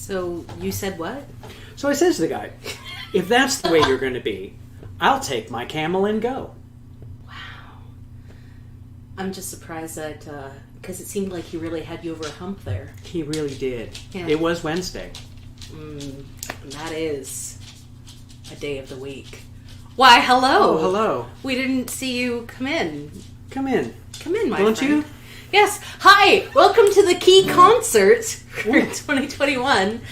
So you said what? So I says to the guy, if that's the way you're going to be, I'll take my camel and go. Wow. I'm just surprised that, because it seemed like he really had you over a hump there. He really did. Yeah. It was Wednesday. That is a day of the week. Why, hello. Oh, hello. We didn't see you come in. Come in. Come in, my Don't friend. you? Yes. Hi. Welcome to the KeyCONcert for 2021.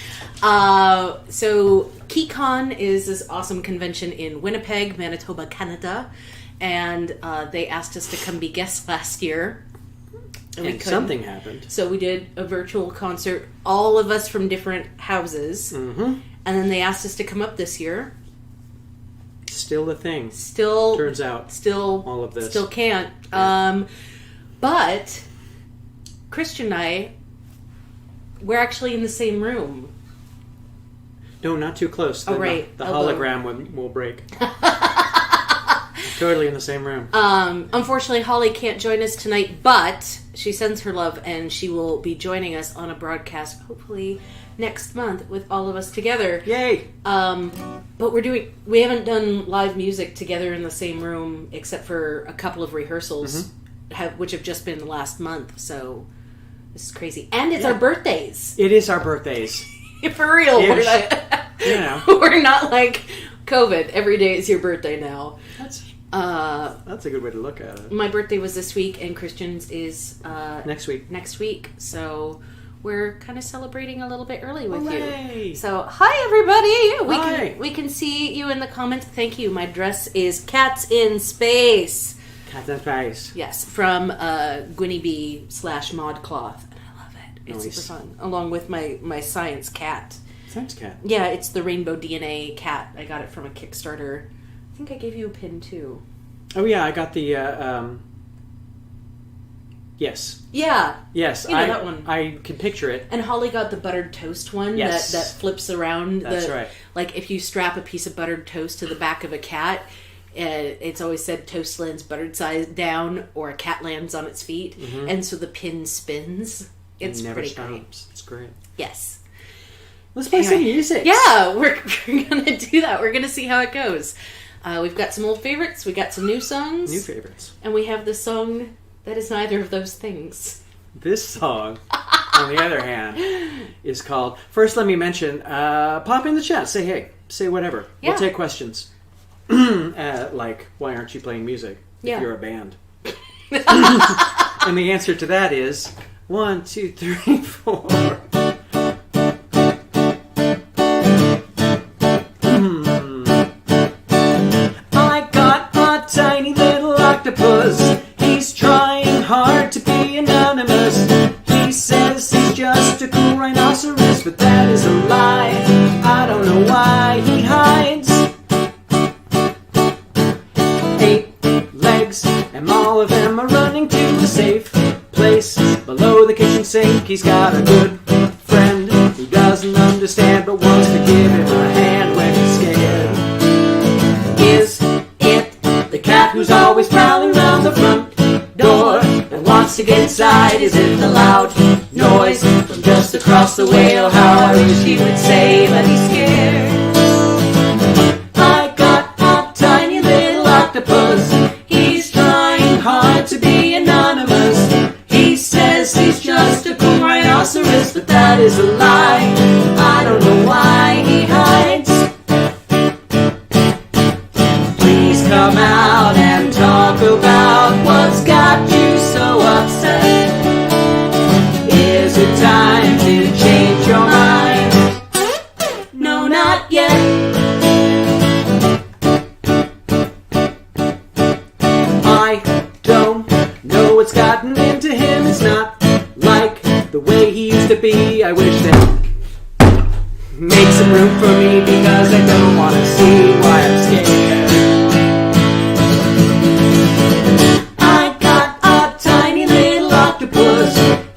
So KeyCon is this awesome convention in Winnipeg, Manitoba, Canada. And they asked us to come be guests last year. And something happened. So we did a virtual concert, all of us from different houses. Mm-hmm. And then they asked us to come up this year. Still the thing. Still. Turns out. Still. All of this. Still can't. Yeah. But Christian and I, we're actually in the same room. No, not too close. Oh, right. The hologram will break. Totally in the same room. Unfortunately, Holly can't join us tonight, but she sends her love, and she will be joining us on a broadcast, hopefully next month, with all of us together. Yay! But we haven't done live music together in the same room, except for a couple of rehearsals, which have just been the last month, so this is crazy. And it's our birthdays. It is our birthdays. For real. Yeah. We're not like COVID. Every day is your birthday now. That's a good way to look at it. My birthday was this week, and Christian's is next week. Next week, so we're kind of celebrating a little bit early with Hooray. you. So, hi everybody! Hi. We can see you in the comments. Thank you. My dress is Cats in Space. Cats in Space. Yes, from Gwynnie Bee / ModCloth, and I love it. It's Nice. super fun, along with my science cat. Science cat. Yeah, it's the Rainbow DNA cat. I got it from a Kickstarter. I think I gave you a pin too. Oh yeah, I got the yes. Yeah. Yes, You know that one. I can picture it. And Holly got the buttered toast one. Yes. that flips around. That's right. Like if you strap a piece of buttered toast to the back of a cat, it's always said toast lands buttered side down or a cat lands on its feet. Mm-hmm. And so the pin spins. It's never pretty stops. great. It's great. Yes. Let's play some music. Yeah, we're going to do that. We're going to see how it goes. We've got some old favorites. We got some new songs. New favorites. And we have the song that is neither of those things. This song, on the other hand, is called... First, let me mention, pop in the chat. Say hey. Say whatever. Yeah. We'll take questions. Like, why aren't you playing music if you're a band? And the answer to that is 1, 2, 3, 4... Tiny little octopus, he's trying hard to be anonymous. He says he's just a cool rhinoceros, but that is a lie. I don't know why he hides. 8 legs, and all of them are running to a safe place below the kitchen sink. He's got a good friend who doesn't understand but wants to give him a hand when he's scared. Is the cat who's always prowling around the front door and wants to get inside? Is it the loud noise from just across the way? Oh, how I wish he would say, but he's scared. I got a tiny little octopus. He's trying hard to be anonymous. He says he's just a cool rhinoceros, but that is a lie. I don't know why he hides. Come out and talk about what's got you so upset. Is it time to change your mind? No, not yet. I don't know what's gotten into him. It's not like the way he used to be. I wish they'd make some room for me because I don't want to see why I'm scared.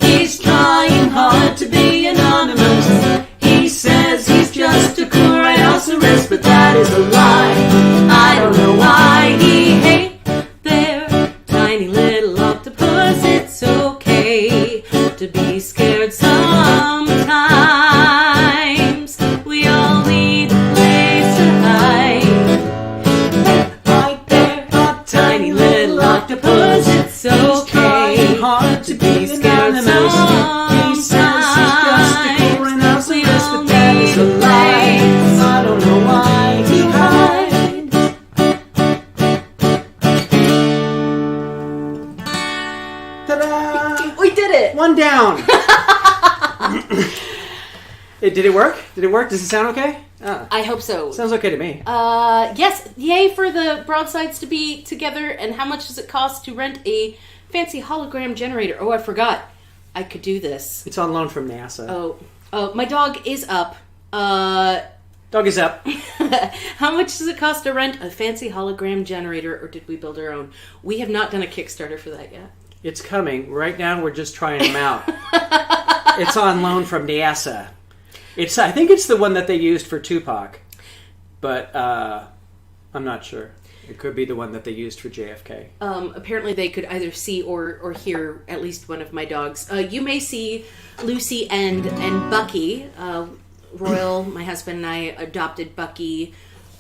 He's trying hard to be anonymous. He says he's just a cool rhinoceros, but that is a lie. I don't know why he hates their tiny little octopus. It's okay to be scared sometimes. Did it work? Did it work? Does it sound okay? I hope so. Sounds okay to me. Yes. Yay for the broadsides to be together. And how much does it cost to rent a fancy hologram generator? Oh, I forgot. I could do this. It's on loan from NASA. Oh, my dog is up. Dog is up. How much does it cost to rent a fancy hologram generator, or did we build our own? We have not done a Kickstarter for that yet. It's coming. Right now, we're just trying them out. It's on loan from NASA. I think it's the one that they used for Tupac, but I'm not sure. It could be the one that they used for JFK. Apparently, they could either see or hear at least one of my dogs. You may see Lucy and Bucky. Royal, my husband, and I adopted Bucky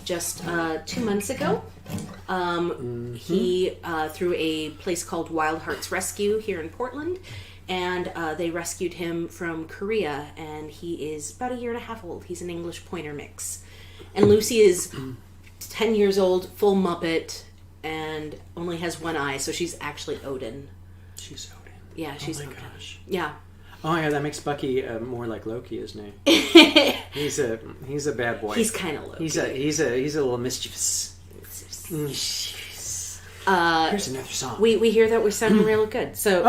just 2 months ago. He through a place called Wild Hearts Rescue here in Portland. And they rescued him from Korea, and he is about 1.5 years old. He's an English pointer mix. And Lucy is 10 years old, full Muppet, and only has one eye, so she's actually Odin. She's Odin. Yeah, she's Odin. Gosh. Yeah. Oh yeah, that makes Bucky more like Loki, isn't he? He's a bad boy. He's kind of Loki. He's a little mischievous. Here's another song. We hear that we're sounding real good. So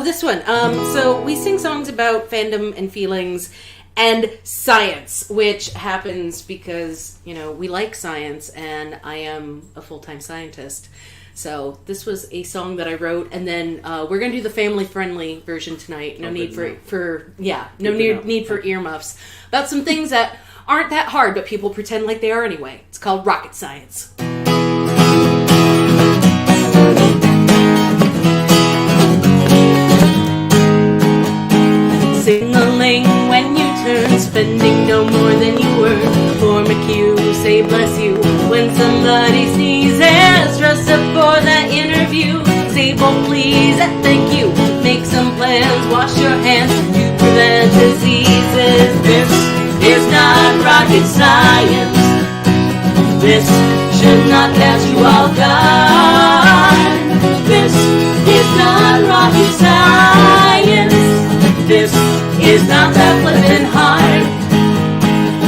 this one. So we sing songs about fandom and feelings and science, which happens because we like science, and I am a full-time scientist. So this was a song that I wrote, and then we're gonna do the family-friendly version tonight. No need for earmuffs about some things that aren't that hard, but people pretend like they are anyway. It's called Rocket Science. Sing-a-ling when you turn, spending no more than you earn. Form a cue, say bless you when somebody sneezes. Dress up for that interview, say both please and thank you. Make some plans, wash your hands to prevent diseases. This is not rocket science. This should not catch you off guard. This is not rocket science. This is not that flippin' hard.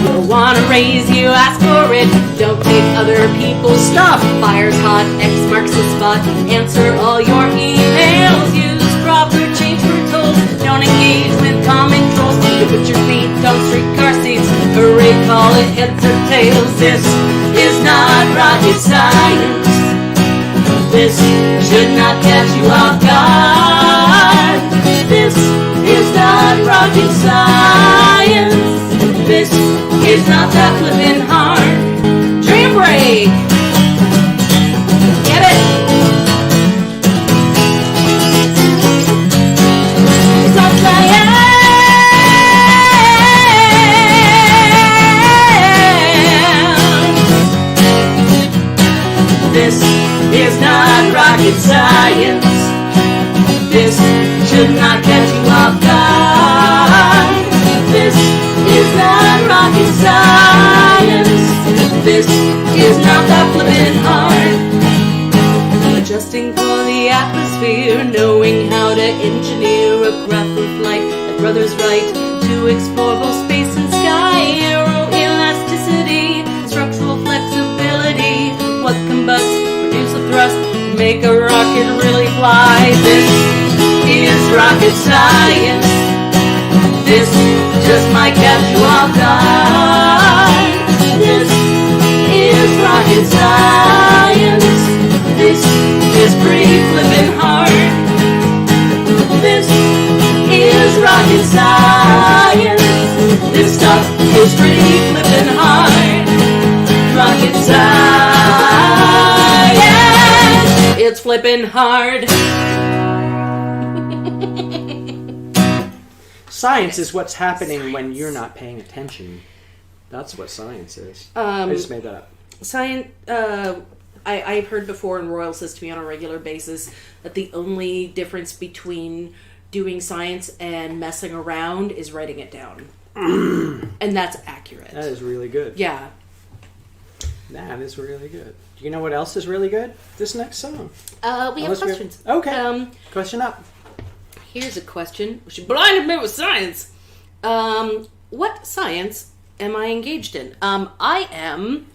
You'll wanna raise you, ask for it. Don't take other people's stuff. Fire's hot, X marks the spot. Answer all your emails. Use proper change for tolls. Don't engage with common trolls. You put your feet on streetcar seats. Hooray, call it heads or tails. This is not rocket science. This should not catch you off guard. This is not rocket science. This is not that flippin' hard. Dream break. Get it? It's not science. This is not rocket science. This should not catch you off guard. This is not rocket science. This is not that flippin' hard. Adjusting for the atmosphere, knowing how to engineer a craft for flight. A brother's right to explore both space and sky. Aeroelasticity, structural flexibility. What combusts, produce a thrust, make a rocket really fly. This is rocket science. This just might catch you off guard. This is rocket science. This is pretty flippin' hard. This is rocket science. This stuff is pretty flippin' hard. Rocket science. It's flippin' hard. Science is what's happening when you're not paying attention. That's what science is. I just made that up. Science. I've heard before, and Royal says to me on a regular basis, that the only difference between doing science and messing around is writing it down. And that's accurate. That is really good. Yeah. That is really good. Do you know what else is really good? This next song. We have questions. Okay. Question up. Here's a question. She blinded me with science. what science am I engaged in? I am...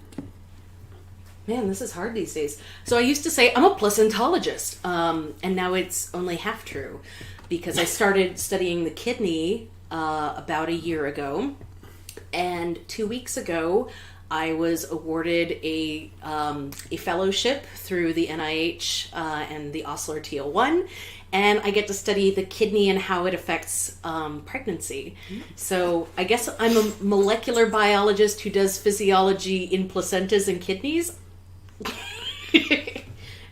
Man, this is hard these days. So I used to say I'm a placentologist, and now it's only half true, because I started studying the kidney about a year ago, and 2 weeks ago I was awarded a fellowship through the NIH and the Osler TL1, and I get to study the kidney and how it affects pregnancy. So I guess I'm a molecular biologist who does physiology in placentas and kidneys.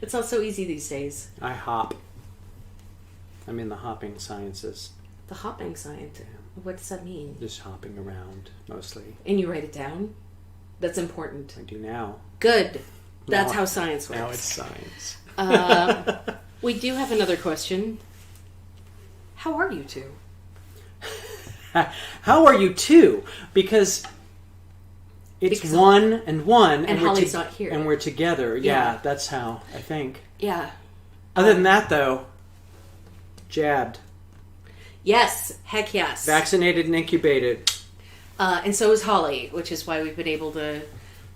It's not so easy these days. I hop. I'm in the hopping sciences. The hopping science. What does that mean? Just hopping around, mostly. And you write it down? That's important. I do now. Good. That's how science works. Now it's science. We do have another question. How are you two? How are you two? Because it's one, and Holly's not here. And we're together. Yeah, that's how, I think. Yeah. Other than that, though, jabbed. Yes. Heck yes. Vaccinated and incubated. And so is Holly, which is why we've been able to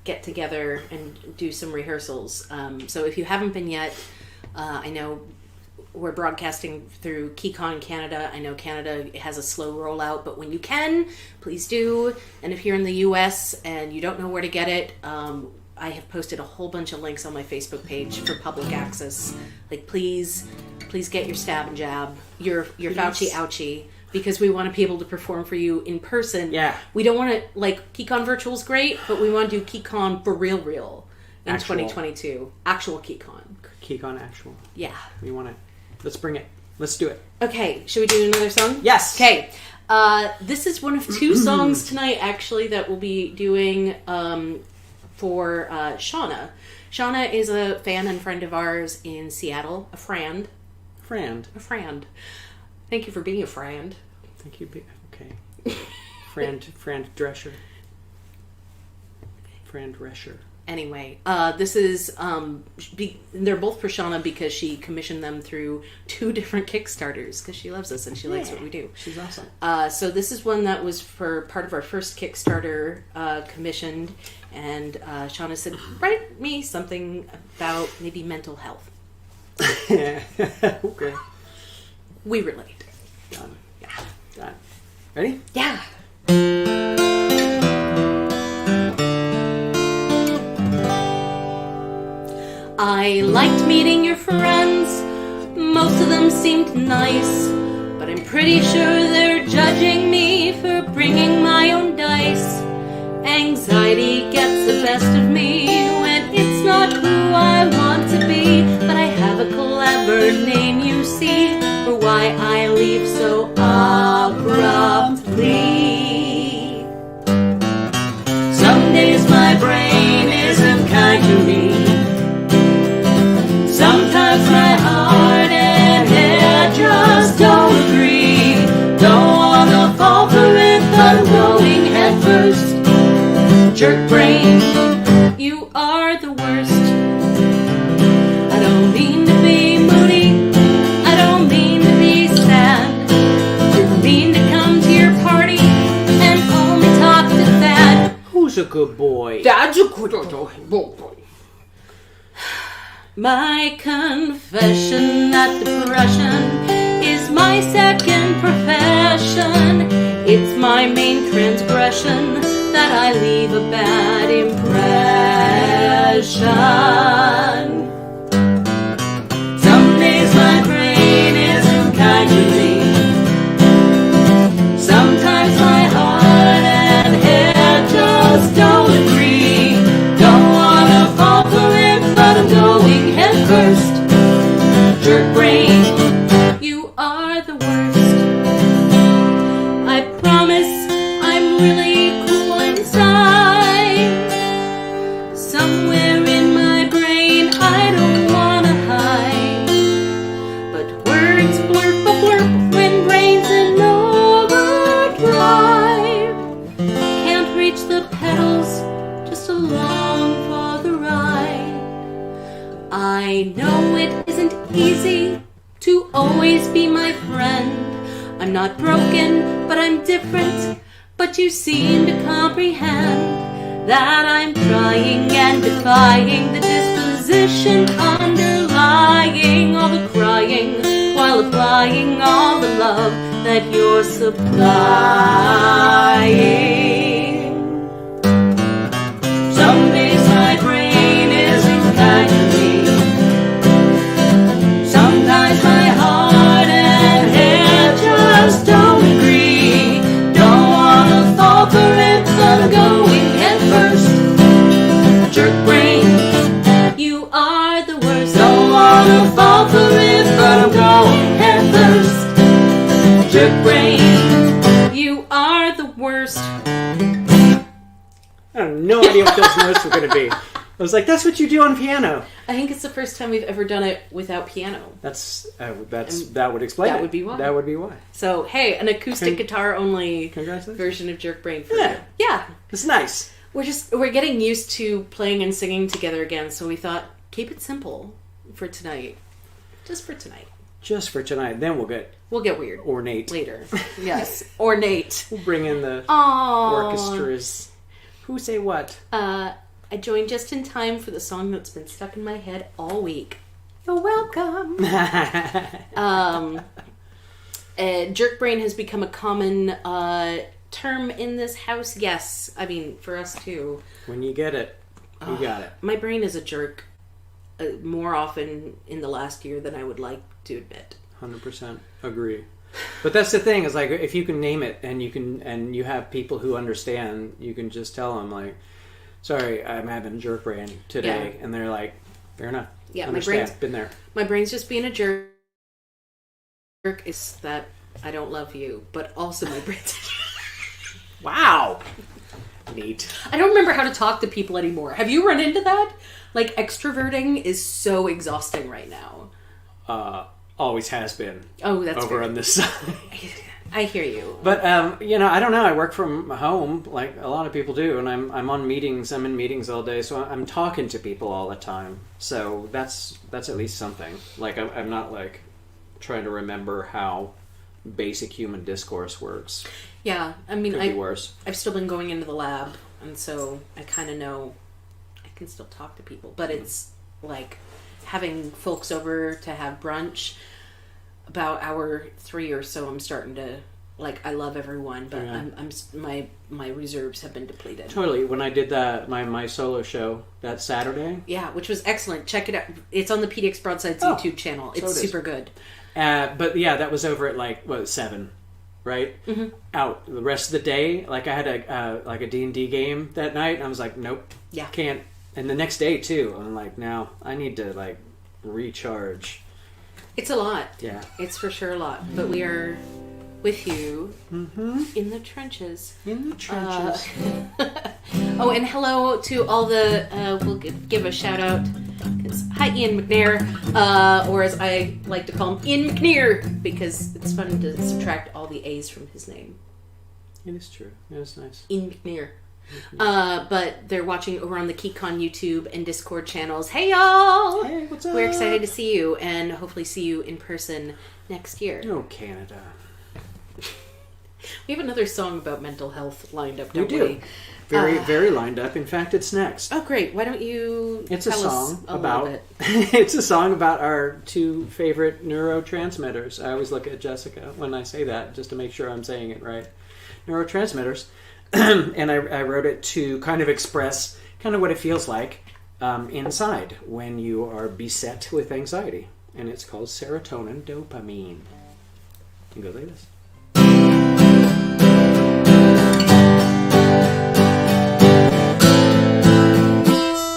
get together and do some rehearsals. So if you haven't been yet, I know we're broadcasting through KeyCon Canada. I know Canada has a slow rollout, but when you can, please do. And if you're in the US and you don't know where to get it, I have posted a whole bunch of links on my Facebook page for public access. Like, please get your stab and jab, your Fauci ouchie, because we want to be able to perform for you in person. Yeah. We don't want to, like, KeyCon Virtual is great, but we want to do KeyCon for real in 2022. Actual KeyCon. KeyCon actual. Yeah. We want to. Let's bring it. Let's do it. Okay, should we do another song? Yes. Okay. This is one of two songs tonight, actually, that we'll be doing for Shauna. Shauna is a fan and friend of ours in Seattle. A friend. A friend. Thank you for being a friend. Thank you. Okay. Friend Drescher. Friend Rescher. Anyway, this is, they're both for Shauna because she commissioned them through 2 different Kickstarters because she loves us and she likes what we do. She's awesome. So this is one that was for part of our first Kickstarter commissioned, and Shauna said, write me something about maybe mental health. Okay. We relate. Done. Yeah. Done. Ready? Yeah. I liked meeting your friends. Most of them seemed nice, but I'm pretty sure they're judging me for bringing my own dice. Anxiety gets the best of me when it's not who I want to be, but I have a clever name, you see, for why I leave so abruptly. Some days my brain isn't kind to me. Sometimes my heart and head just don't agree. Don't wanna fall for it, but I'm going head first. Jerk brain, you are the worst. I don't mean to be moody, I don't mean to be sad. Didn't mean to come to your party and only talk to Thad. Who's a good boy? Dad's a good boy. My confession that depression is my second profession. It's my main transgression that I leave a bad impression. Some days my brain isn't kind to me. Sometimes my heart and head just don't agree. Don't wanna fall for it, but I'm going head first. Jerk brain, you are the worst. I promise I'm really cool inside. Somewhere in my brain I don't wanna hide, but words blurp a blurp when brain's in overdrive. Can't reach the pedals, just along for the ride. I know it isn't easy to always be my friend. I'm not broken, but I'm different. but you seem to comprehend that I'm trying and defying the disposition underlying all the crying while applying all the love that you're supplying. Some days my brain isn't kind to me. Sometimes my heart and head just don't agree. Don't wanna fall for it, but I'm going head first. Jerk brain, you are the worst. Don't wanna fall for it, but I'm going head first. Jerk brain, you are the worst. I have no idea what those notes were going to be. I was like, that's what you do on piano. I think it's the first time we've ever done it without piano. That would explain That it. would be why. That would be why. So, hey, an acoustic guitar only Congratulations. version of Jerk Brain for Yeah. you. Yeah. It's nice. We're getting used to playing and singing together again, so we thought, keep it simple for tonight. Just for tonight. Just for tonight. Then we'll get weird. ornate. Later. Yes. Ornate. We'll bring in the Aww. orchestras. Who say what? I joined just in time for the song that's been stuck in my head all week. You're welcome. Jerk brain has become a common term in this house. Yes, I mean for us too. When you get it, you got it. My brain is a jerk more often in the last year than I would like to admit. 100% agree. But that's the thing, is like, if you can name it and you have people who understand, you can just tell them like, sorry, I'm having jerk brain today. Yeah. And they're like, fair enough. Yeah, understand. My brain's been there. My brain's just being a jerk. Is that I don't love you, but also my brain's a jerk. Wow. Neat. I don't remember how to talk to people anymore. Have you run into that? Like, extroverting is so exhausting right now. Always has been. Oh, that's over fair. On this side. I hear you. But I don't know. I work from home like a lot of people do, and I'm on meetings. I'm in meetings all day, so I'm talking to people all the time. So that's at least something. Like I'm not like trying to remember how basic human discourse works. Yeah, I mean, Could be worse. I've still been going into the lab, and so I kind of know I can still talk to people. But it's like having folks over to have brunch. About hour 3 or so, I'm starting to like. I love everyone, but Yeah. my reserves have been depleted. Totally. When I did that my solo show that Saturday, yeah, which was excellent. Check it out. It's on the PDX Broadsides YouTube channel. It's super good. But yeah, that was over at like 7, right? Mm-hmm. Out the rest of the day. Like I had a D&D game that night, and I was like, nope, can't. And the next day too, I'm like, now I need to like recharge. It's a lot. Yeah. It's for sure a lot. But we are with you in the trenches. In the trenches. Oh, and hello to all the, we'll give a shout out. Hi, Ian McNair, or as I like to call him, Ian McNear, because it's fun to subtract all the A's from his name. It is true. It is nice. Ian McNear. But they're watching over on the KeyCon YouTube and Discord channels. Hey, y'all! Hey, what's up? We're excited to see you and hopefully see you in person next year. Oh, Canada. We have another song about mental health lined up, don't we? We do. Very lined up. In fact, it's next. Oh, great. Why don't you It's tell a song us a about little bit? It's a song about our 2 favorite neurotransmitters. I always look at Jessica when I say that just to make sure I'm saying it right. Neurotransmitters. And I wrote it to kind of express kind of what it feels like inside when you are beset with anxiety. And it's called serotonin dopamine. It goes like this.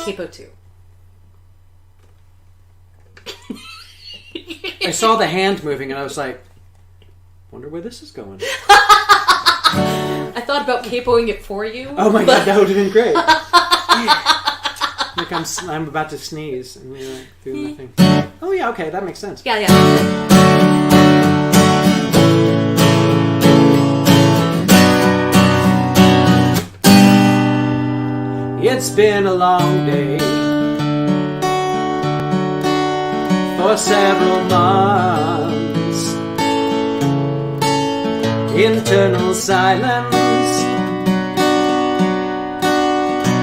Capo 2. I saw the hand moving and I was like, wonder where this is going. I thought about capoing it for you. Oh my god, that would have been great. Like I'm about to sneeze and you're like doing the thing. Oh yeah, okay, that makes sense. Yeah. It's been a long day for several months. Internal silence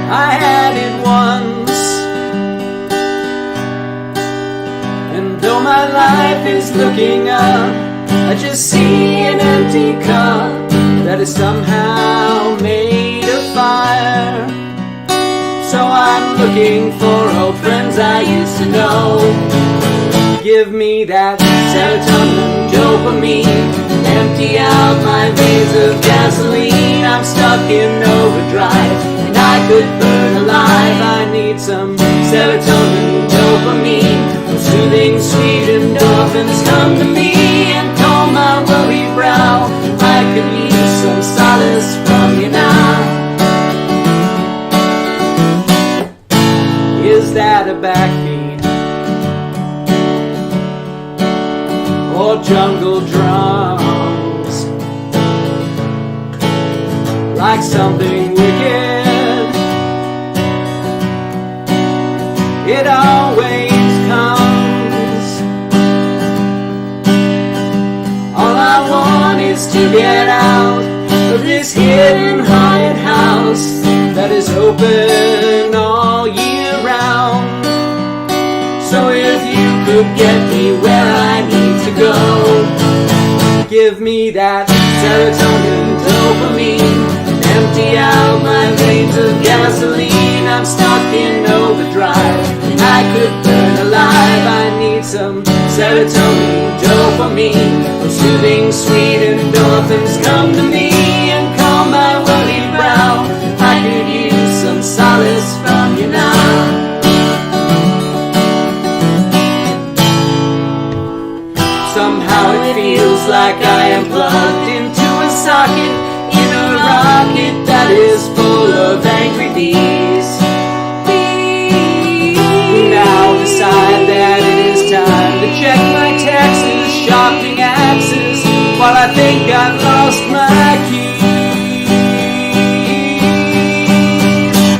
I had it once, and though my life is looking up, I just see an empty cup that is somehow made of fire. So I'm looking for old friends I used to know. Give me that serotonin, dopamine, empty out my veins of gasoline. I'm stuck in overdrive, and I could burn alive. I need some serotonin, dopamine, soothing sweet endorphins come to me and calm my worried brow. I could use some solace from you now. Is that a backbeat? Or jungle drums? Like something wicked, it always comes. All I want is to get out of this hidden haunted house that is open all year round. So if you could get me where I need to go, give me that serotonin, dopamine, empty out my veins of gasoline. I'm stuck in overdrive, and I could burn alive. I need some serotonin, dopamine, soothing sweet endorphins come to me and calm my worried brow. I could use some solace from you now. Somehow it feels like I am plugged into a socket in a rocket that is full of angry bees. Now decide that it is time to check my taxes, shopping axes, while I think I've lost my keys.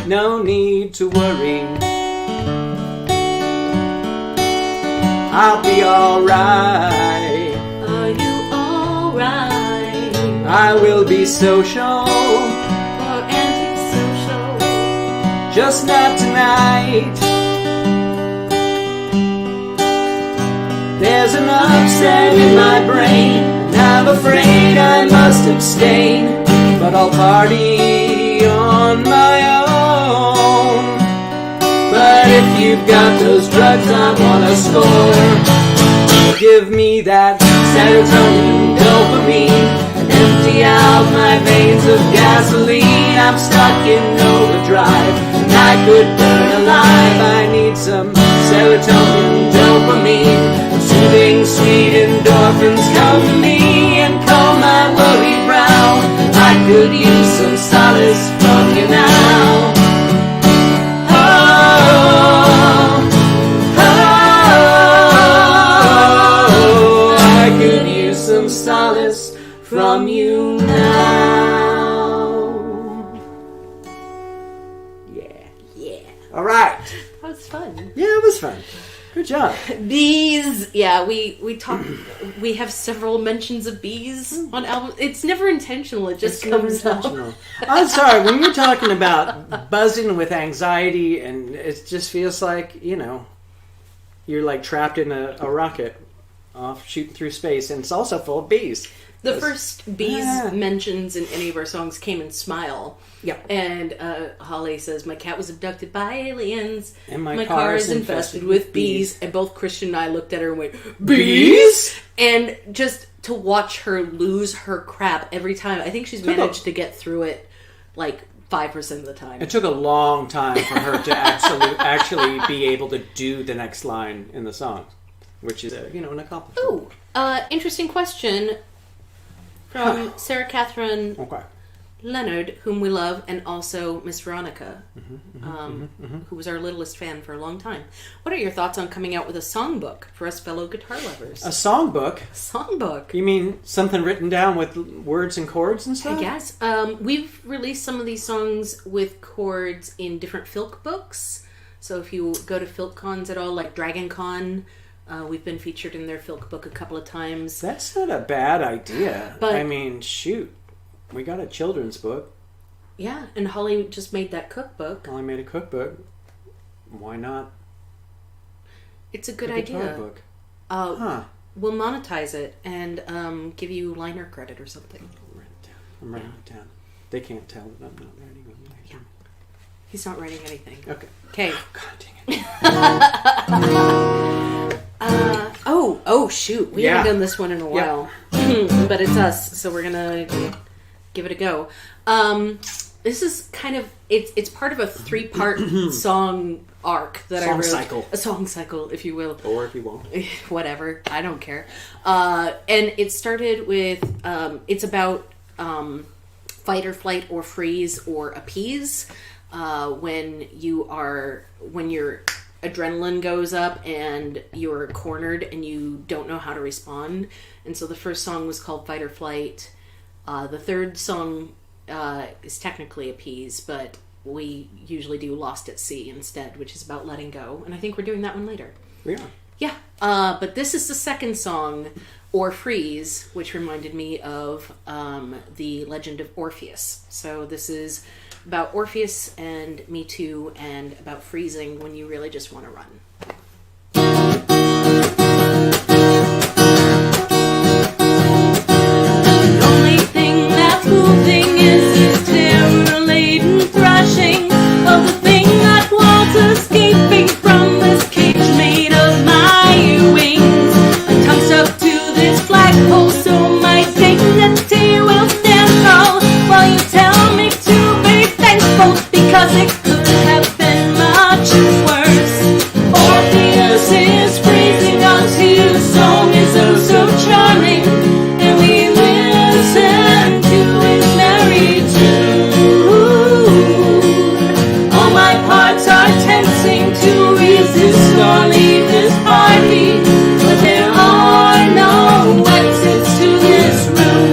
No need to worry, I'll be alright. Are you alright? I will be social, Or antisocial? just not tonight. There's an upset in my brain, and I'm afraid I must abstain, but I'll party on my own. But if you've got those drugs I wanna score, give me that serotonin, dopamine, and empty out my veins of gasoline. I'm stuck in overdrive, and I could burn alive. I need some serotonin, dopamine, soothing sweet endorphins come to me and calm my worried brow. I could use some solace from you now. Some solace from you now. Yeah. All right. That was fun. Yeah, it was fun. Good job. Bees. Yeah, we talk. We have several mentions of bees on album. It's never intentional. It just comes up. I'm sorry. When you're talking about buzzing with anxiety, and it just feels like, you're like trapped in a rocket off shooting through space, and it's also full of bees. The first bees mentions in any of our songs came in Smile. Yep. And Holly says, my cat was abducted by aliens. And my car is infested with bees. And both Christian and I looked at her and went, bees? And just to watch her lose her crap every time. I think she's managed to get through it like 5% of the time. It took a long time for her to actually be able to do the next line in the song, which is, an accomplishment. Ooh, interesting question from Sarah Catherine Leonard, whom we love, and also Miss Veronica, who was our littlest fan for a long time. What are your thoughts on coming out with a songbook for us fellow guitar lovers? A songbook? Songbook. You mean something written down with words and chords and stuff? Yes. We've released some of these songs with chords in different Filk books. So if you go to FilkCons at all, like Dragon Con, we've been featured in their Filk book a couple of times. That's not a bad idea. But I mean, shoot. We got a children's book. Yeah, and Holly just made that cookbook. Holly made a cookbook. Why not? It's a good a guitar idea. book. Huh. We'll monetize it and give you liner credit or something. I'm writing it down. They can't tell that I'm not writing anything. Yeah. He's not writing anything. Okay. Okay. Oh, God dang it. Oh, shoot. We haven't done this one in a while. But it's us, so we're going to give it a go. This is kind of, it's part of a 3-part song arc that I wrote. Cycle. A song cycle, if you will. Or if you won't. Whatever. I don't care. And it started with, it's about fight or flight or freeze or appease. When your adrenaline goes up and you're cornered and you don't know how to respond. And so the first song was called Fight or Flight. The third song is technically appease, but we usually do Lost at Sea instead, which is about letting go. And I think we're doing that one later. We are. Yeah. But this is the second song, Or Freeze, which reminded me of the legend of Orpheus. So this is about Orpheus and Me Too, and about freezing when you really just want to run. The only thing that's moving is terror-laden thrashing of the thing that was escaping from this cage made of my wings. My tongue stuck to this flagpole, so my dignity will stand tall while you tell me to be thankful, because it could have been much worse. Orpheus is freezing us, his song is oh so charming, and we listen to his merry tune. All my parts are tensing to resist or leave this party, but there are no exits to this room.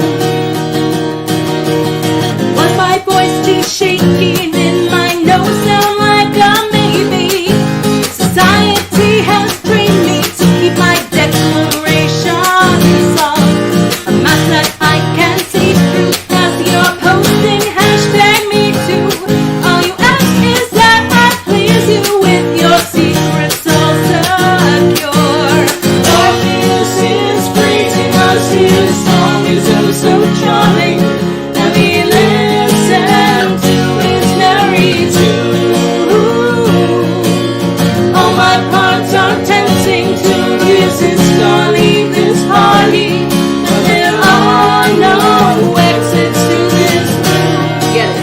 Was my voice too shaky? Did my nose sound like a maybe? Society has trained me to keep my declaration soft, a mask that I can see through as you're posting hashtag me too. All you ask is that I please you with your secrets all secure. Orpheus is freezing us, his song is oh so charming, and we listen to his merry tune. All my parts are tensing to resist or leave this party, but there are no exits to this room. Get it?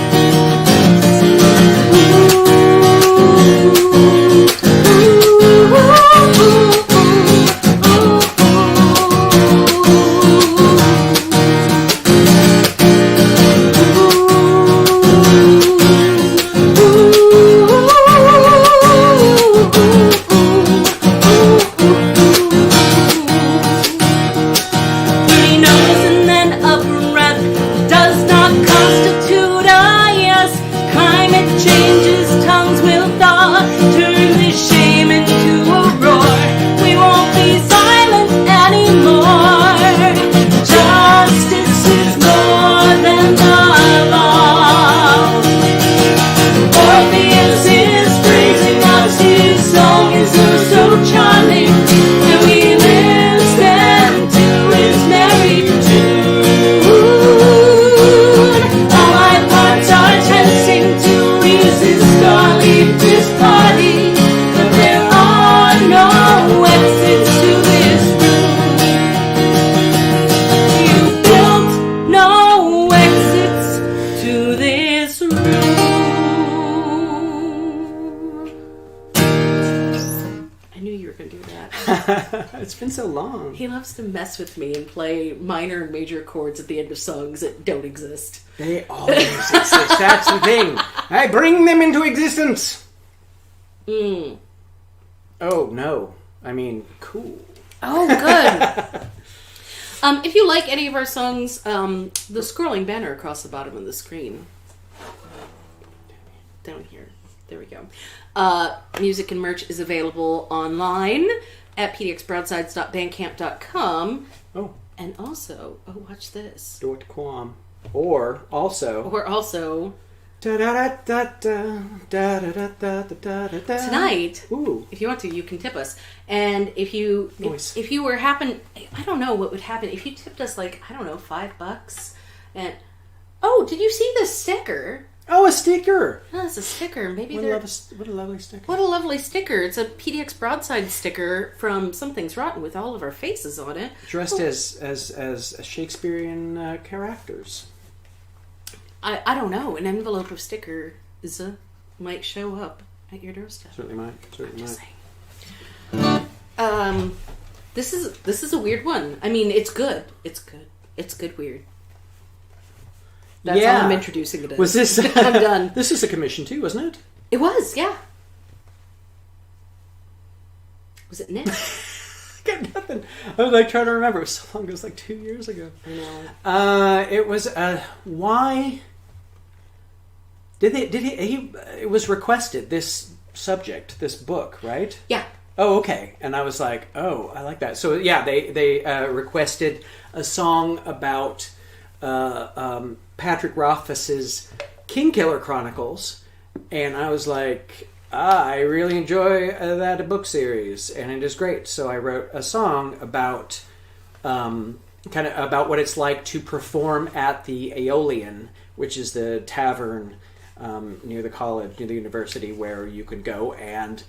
Pretty nose and then a breath does not constitute a yes. Climate changes, tongues will thaw, turn this shame into a roar. We won't be silent anymore. Justice is more than the law. Orpheus is freezing us, his song is oh so charming, and we listen to his merry tune. All my parts are tensing to resist or leave this party, but there are no exits to this room. You built no exits to this room. I knew you were going to do that. It's been so long. He loves to mess with me and play minor and major chords at the end of songs that don't exist. They always exist. That's the thing. I bring them into existence. Oh, no. I mean, cool. Oh, good. If you like any of our songs, the scrolling banner across the bottom of the screen. Down here. There we go. Music and merch is available online at pdxbroadsides.bandcamp.com. Oh. And also, watch this. .com. Or also... Tonight, Ooh. if you want to, you can tip us. And if you were I don't know what would happen if you tipped us like, I don't know, $5. And did you see the sticker? Oh, a sticker! Oh, it's a sticker. Maybe what a lovely sticker. What a lovely sticker. It's a PDX Broadside sticker from Something's Rotten with all of our faces on it. Dressed as Shakespearean characters. I don't know. An envelope of stickers might show up at your doorstep. Certainly might. Just saying. This is a weird one. I mean, it's good. It's good weird. That's all I'm introducing it as. Was this? I'm done. This is a commission too, wasn't it? It was, yeah. Was it Nick? Got nothing. I was like trying to remember. It was so long. It was like 2 years ago. I know. It was why did he? It was requested, this subject, this book, right? Yeah. Oh, okay. And I was like, oh, I like that. So yeah, they requested a song about Patrick Rothfuss's Kingkiller Chronicles, and I was like, I really enjoy that book series, and it is great. So I wrote a song about kind of about what it's like to perform at the Aeolian, which is the tavern near the college, near the university, where you can go and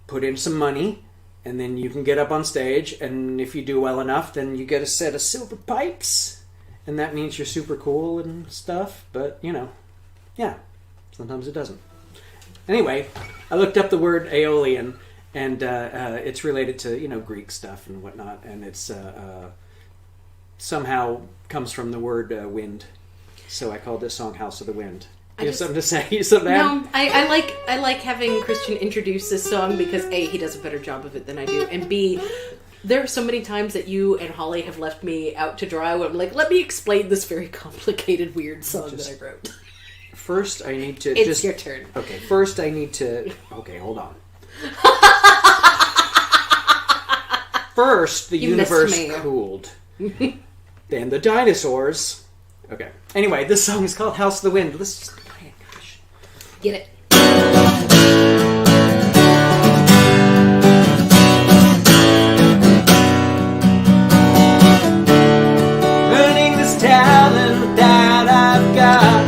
put in some money, and then you can get up on stage, and if you do well enough, then you get a set of silver pipes. And that means you're super cool and stuff, but, yeah, sometimes it doesn't. Anyway, I looked up the word Aeolian, and it's related to, Greek stuff and whatnot, and it's somehow comes from the word wind. So I called this song House of the Wind. You have something to say? No, I like having Christian introduce this song because A, he does a better job of it than I do, and B, there are so many times that you and Holly have left me out to dry where I'm like, let me explain this very complicated, weird song that I wrote. First, I need to It's your turn. Okay, first I need to... Okay, hold on. First, the universe cooled. Then the dinosaurs... Okay. Anyway, this song is called House of the Wind. Let's just play it, gosh. Get it. Talent that I've got,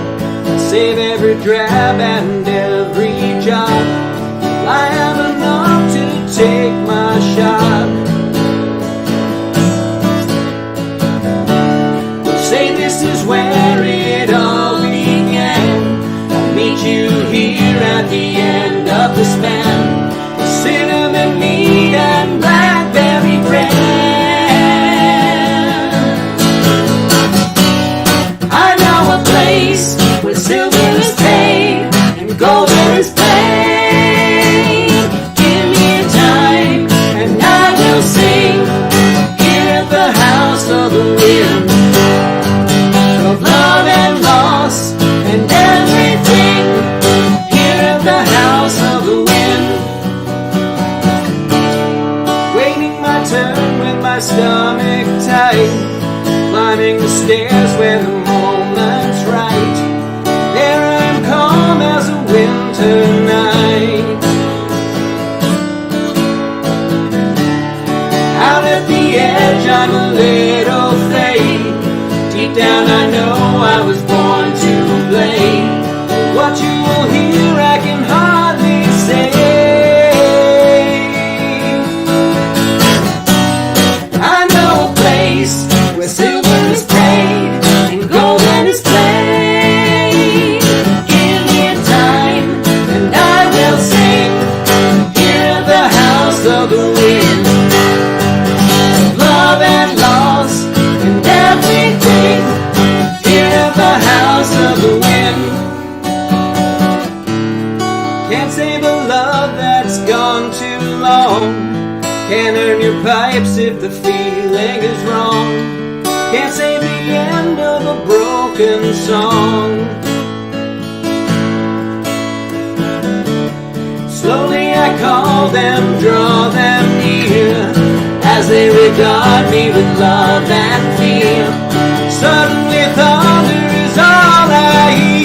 save every drab and every job. I have enough to take my shot. We'll say this is where it all began. I'll meet you here at the end of the span. Cinnamon meat and blackberry bread. Where silver is paid and golden is played. Give me a time and I will sing here at the House of the Wind, of love and loss and everything. Here at the House of the Wind, waiting my turn with my stomach tight, climbing the stairs where the moment's right. There I'm calm as a winter night. Out at the edge I'm a little fade. Deep down I know I was born to play. What you will hear I can hardly say. I know a place where silver is paid and golden is played. Give me a time and I will sing here at the House of the Wind, love and loss and everything. Here at the House of the Wind, can't save a love that's gone too long. Can't earn your pipes if the feeling is wrong. Can't save the end of a broken song. Slowly I call them, draw them near, as they regard me with love and fear. Suddenly thunder is all I hear.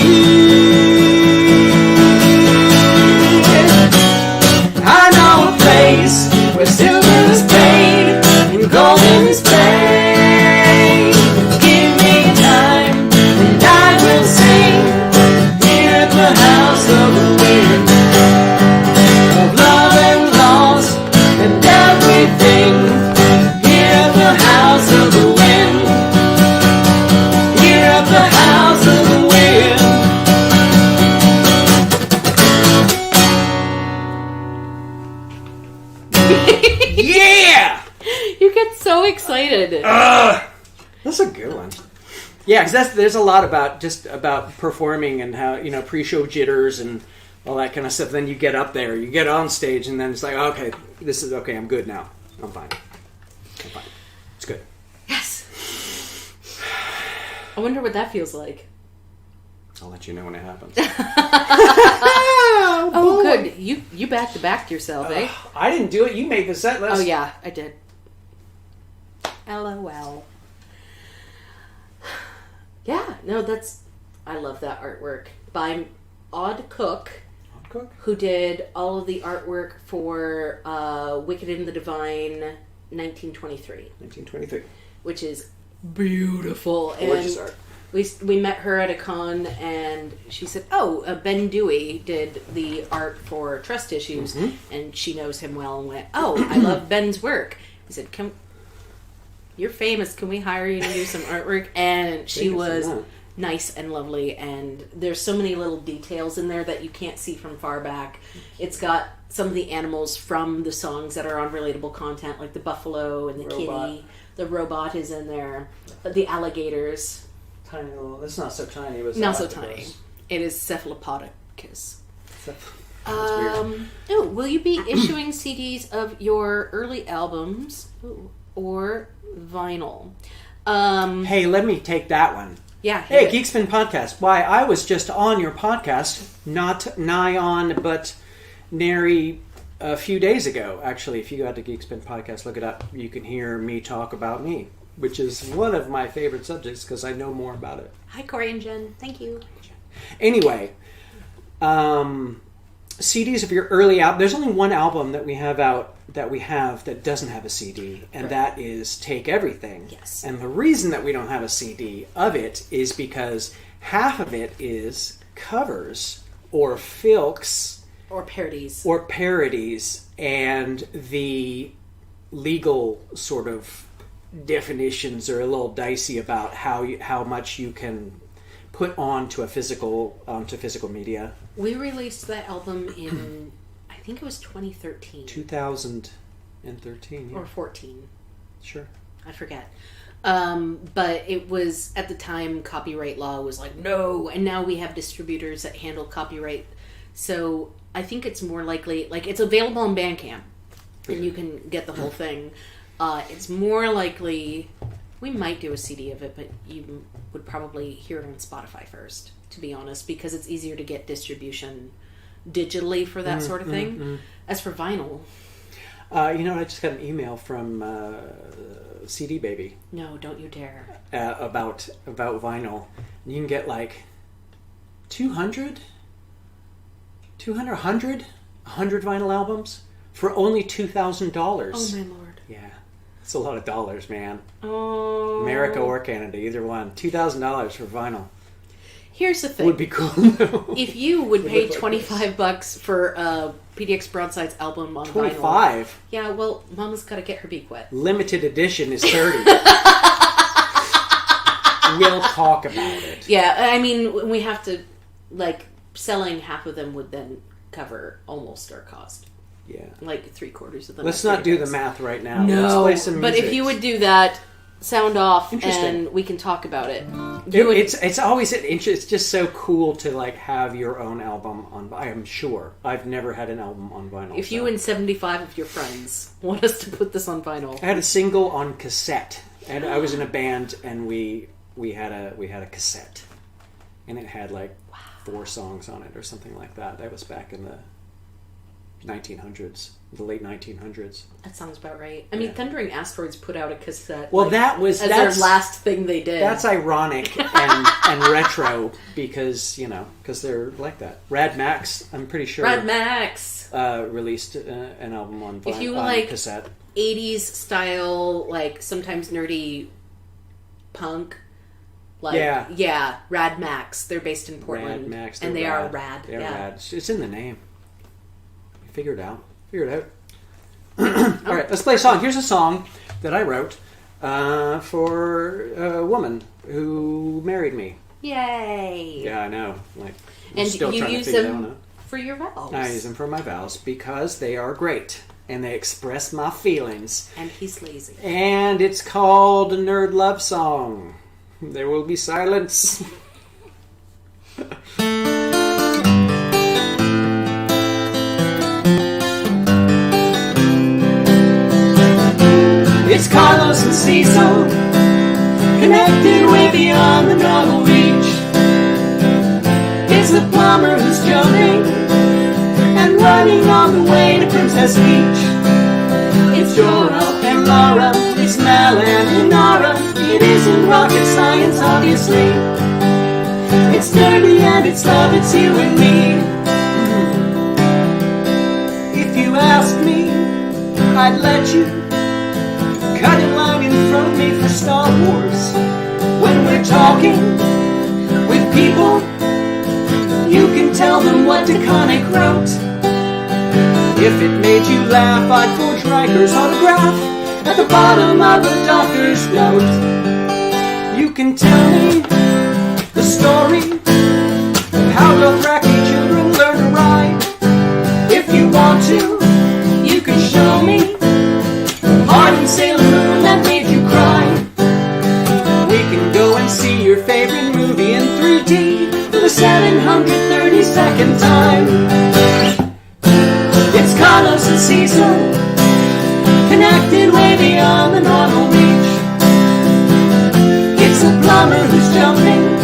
excited. That's a good one. Yeah, because there's a lot about performing and how, pre-show jitters and all that kind of stuff. Then you get up there, you get on stage, and then it's like, okay, this is okay. I'm good now. I'm fine. It's good. Yes. I wonder what that feels like. I'll let you know when it happens. Oh, good. You backed yourself, eh? I didn't do it. You made the set list. Oh, yeah, I did. LOL. Yeah, no, I love that artwork. By Odd Cook, who did all of the artwork for Wicked and the Divine 1923. Which is beautiful. Gorgeous and art. We met her at a con, and she said, Ben Dewey did the art for Trust Issues, and she knows him well, and went, I love Ben's work. He said, you're famous, can we hire you to do some artwork? And she was nice and lovely, and there's so many little details in there that you can't see from far back. It's got some of the animals from the songs that are on relatable content, like the buffalo and the kitty. The robot is in there. The alligators. Tiny little. It's not so tiny. But not so tiny. It is cephalopodicus. Weird. Will you be issuing CDs of your early albums or vinyl? Hey, let me take that one. Yeah. Hey, Geekspin Podcast. Why, I was just on your podcast, not nigh on, but nary a few days ago. Actually, if you go out to Geekspin Podcast, look it up. You can hear me talk about me, which is one of my favorite subjects because I know more about it. Hi, Corey and Jen. Thank you. Anyway, CDs of your early album. There's only one album that we have out that doesn't have a CD, and that is Take Everything. Yes. And the reason that we don't have a CD of it is because half of it is covers or filks or parodies, and the legal sort of definitions are a little dicey about how much you can put onto physical media. We released that album in I think it was 2013. 2013, yeah. Or 14. Sure. I forget. But it was, at the time, copyright law was like, no, and now we have distributors that handle copyright. So I think it's more likely, like, it's available on Bandcamp, and you can get the whole thing. It's more likely, we might do a CD of it, but you would probably hear it on Spotify first, to be honest, because it's easier to get distribution digitally for that sort of thing. As for vinyl... I just got an email from CD Baby. No, don't you dare. About vinyl. You can get like 100 vinyl albums for only $2,000. Oh my lord. Yeah. It's a lot of dollars, man. Oh. America or Canada, either one. $2,000 for vinyl. Here's the thing. Would be cool, though. If you would pay $25 for a PDX Broadsides album on 25? vinyl. Yeah, well, Mama's got to get her beak wet. Limited edition is 30. We'll talk about it. Yeah, I mean, we have to, selling half of them would then cover almost our cost. Yeah. Like 3/4 of them. Let's not do the math right now. No, let's play some music. But if you would do that, sound off, and we can talk about it. It's always it's just so cool to have your own album on. I am sure I've never had an album on vinyl. If you and 75 of your friends want us to put this on vinyl, I had a single on cassette, and I was in a band, and we had a cassette, and it had 4 songs on it or something like that. That was back in the 1900s, the late 1900s. That sounds about right. I mean, Thundering Asteroids put out a cassette. Well, that's their last thing they did. That's ironic and retro because they're like that. Rad Max, I'm pretty sure. Rad Max released an album on if you on cassette. 80s style, sometimes nerdy punk. Rad Max. They're based in Portland. Rad Max, and they are rad. They're rad. It's in the name. Figure it out. All right, let's play a song. Here's a song that I wrote for a woman who married me. Yay! Yeah, I know. And still you trying use to figure them that one out. for your vowels. I use them for my vowels because they are great and they express my feelings. And he's lazy. And it's called a nerd love song. There will be silence. It's Carlos and Cecil, connected way beyond the normal reach. It's the plumber who's jumping and running on the way to Princess Beach. It's Dora and Laura, it's Mel and Inara. It isn't rocket science, obviously. It's nerdy and it's love, it's you and me. If you asked me, I'd let you cut in line in front of me for Star Wars. When we're talking with people, you can tell them what DeConnick wrote. If it made you laugh, I'd forge Riker's autograph at the bottom of a doctor's note. You can tell me the story of how Dothraki children learn to ride. If you want to, you can show me Martin Sailor Moon that made you cry. We can go and see your favorite movie in 3D for the 732nd time. It's Carlos and Cecil, connected way beyond the normal reach. It's a plumber who's jumping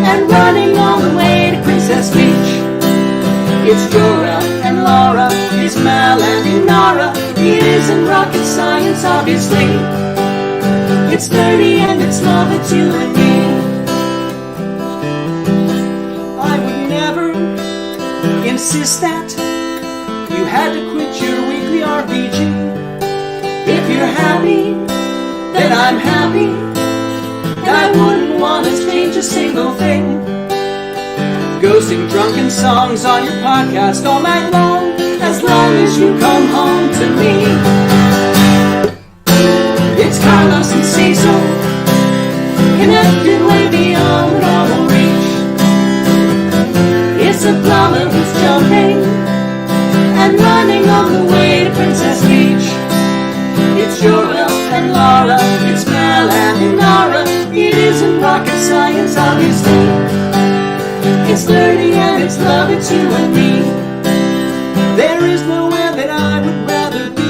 and running all the way to Princess Beach. It's Dora and Laura, it's Mal and Inara. It isn't rocket science, obviously. It's nerdy and it's love, it's you and me. I would never insist that you had to quit your weekly RPG. If you're happy, then I'm happy. I wouldn't want to change a single thing. Go sing drunken songs on your podcast all night long, as long as you come home to me. It's Carlos and Cecil, connected way beyond the normal reach. It's a plumber who's jumping and running on the way to Princess Beach. It's Joel and Laura, it's Mel and Inara. It isn't rocket science, obviously. It's nerdy and it's love, it's you and me. There is nowhere that I would rather be.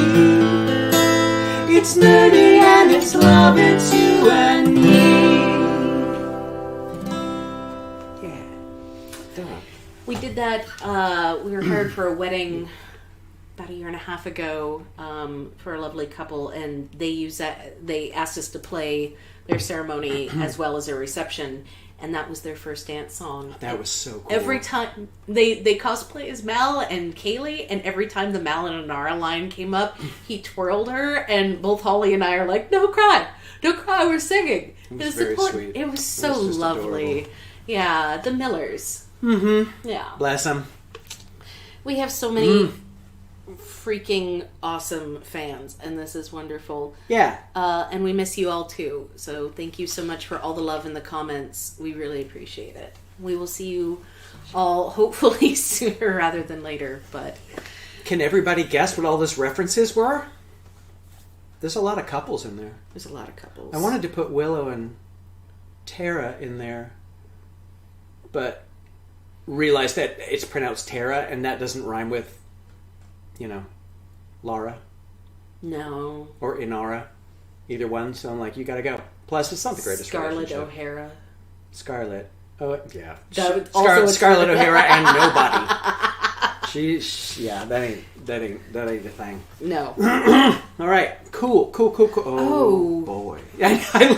It's nerdy and it's love, it's you and me. Yeah. We did that, we were hired for a wedding about a year and a half ago for a lovely couple, and they asked us to play their ceremony as well as their reception, and that was their first dance song. That was so cool. Every time they cosplay as Mal and Kaylee, and every time the Mal and Inara line came up, he twirled her, and both Holly and I are like, "Don't cry, we're singing." It was very sweet. It was so just lovely. Adorable. Yeah, the Millers. Mm-hmm. Yeah, bless them. We have so many freaking awesome fans, and this is wonderful. Yeah. And we miss you all too. So thank you so much for all the love in the comments. We really appreciate it. We will see you all hopefully sooner rather than later. But can everybody guess what all those references were? There's a lot of couples in there. There's a lot of couples. I wanted to put Willow and Tara in there, but realized that it's pronounced Tara, and that doesn't rhyme with, Laura. No. Or Inara. Either one, so I'm like, you gotta go. Plus, it's not the greatest Scarlett relationship. O'Hara. Scarlett. Oh, yeah. Scarlett O'Hara and nobody. That ain't the thing. No. All right. Cool. Oh, boy. I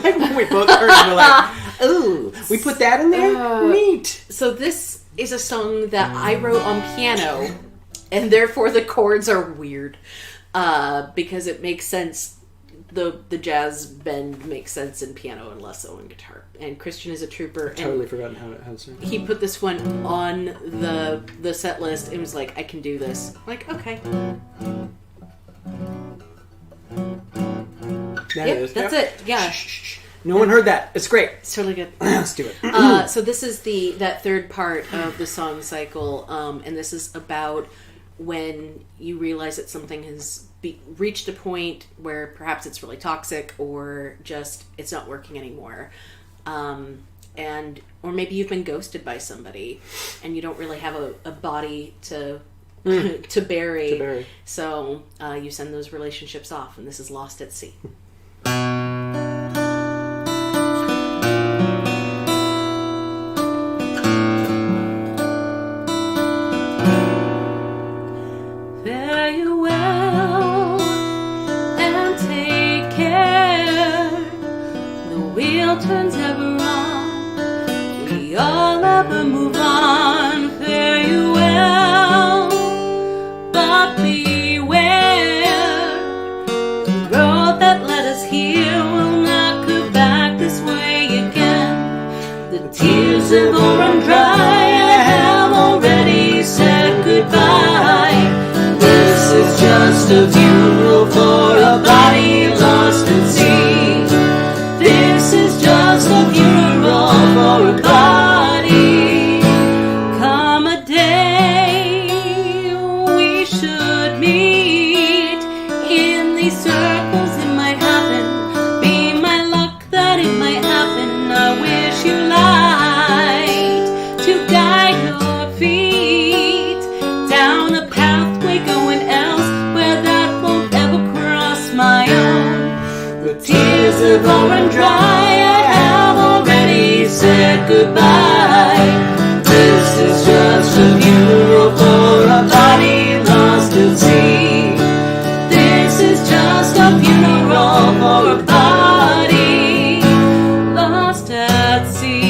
like when we both heard it and we're like, ooh, we put that in there? Neat. So this is a song that I wrote on piano, and therefore the chords are weird because it makes sense. The jazz bend makes sense in piano and less so in guitar. And Christian is a trooper. I've totally forgotten how to sing. He put this one on the set list and was like, I can do this. I'm like, okay. There it is. That's Yep. it. Yeah. Shh. No one heard that. It's great. It's really good. Let's do it. So this is that third part of the song cycle, and this is about when you realize that something has reached a point where perhaps it's really toxic or just it's not working anymore. Or maybe you've been ghosted by somebody and you don't really have a body to bury. So you send those relationships off, and this is Lost at Sea. Fare you well and take care. The wheel turns ever on. We all ever move on. Fare you well, but beware. The road that led us here will not go back this way again. The tears have all run dry. I have already said goodbye. This is just a funeral for a body lost at sea. This is just a funeral for a body. Come a day we should meet. In these circles it might happen. Be my luck that it might happen. I wish you light to guide your feet down a pathway going else where that won't ever cross my own. The tears have all run dry. I have already said goodbye. This is just a funeral for a body lost at sea. This is just a funeral for a body lost at sea.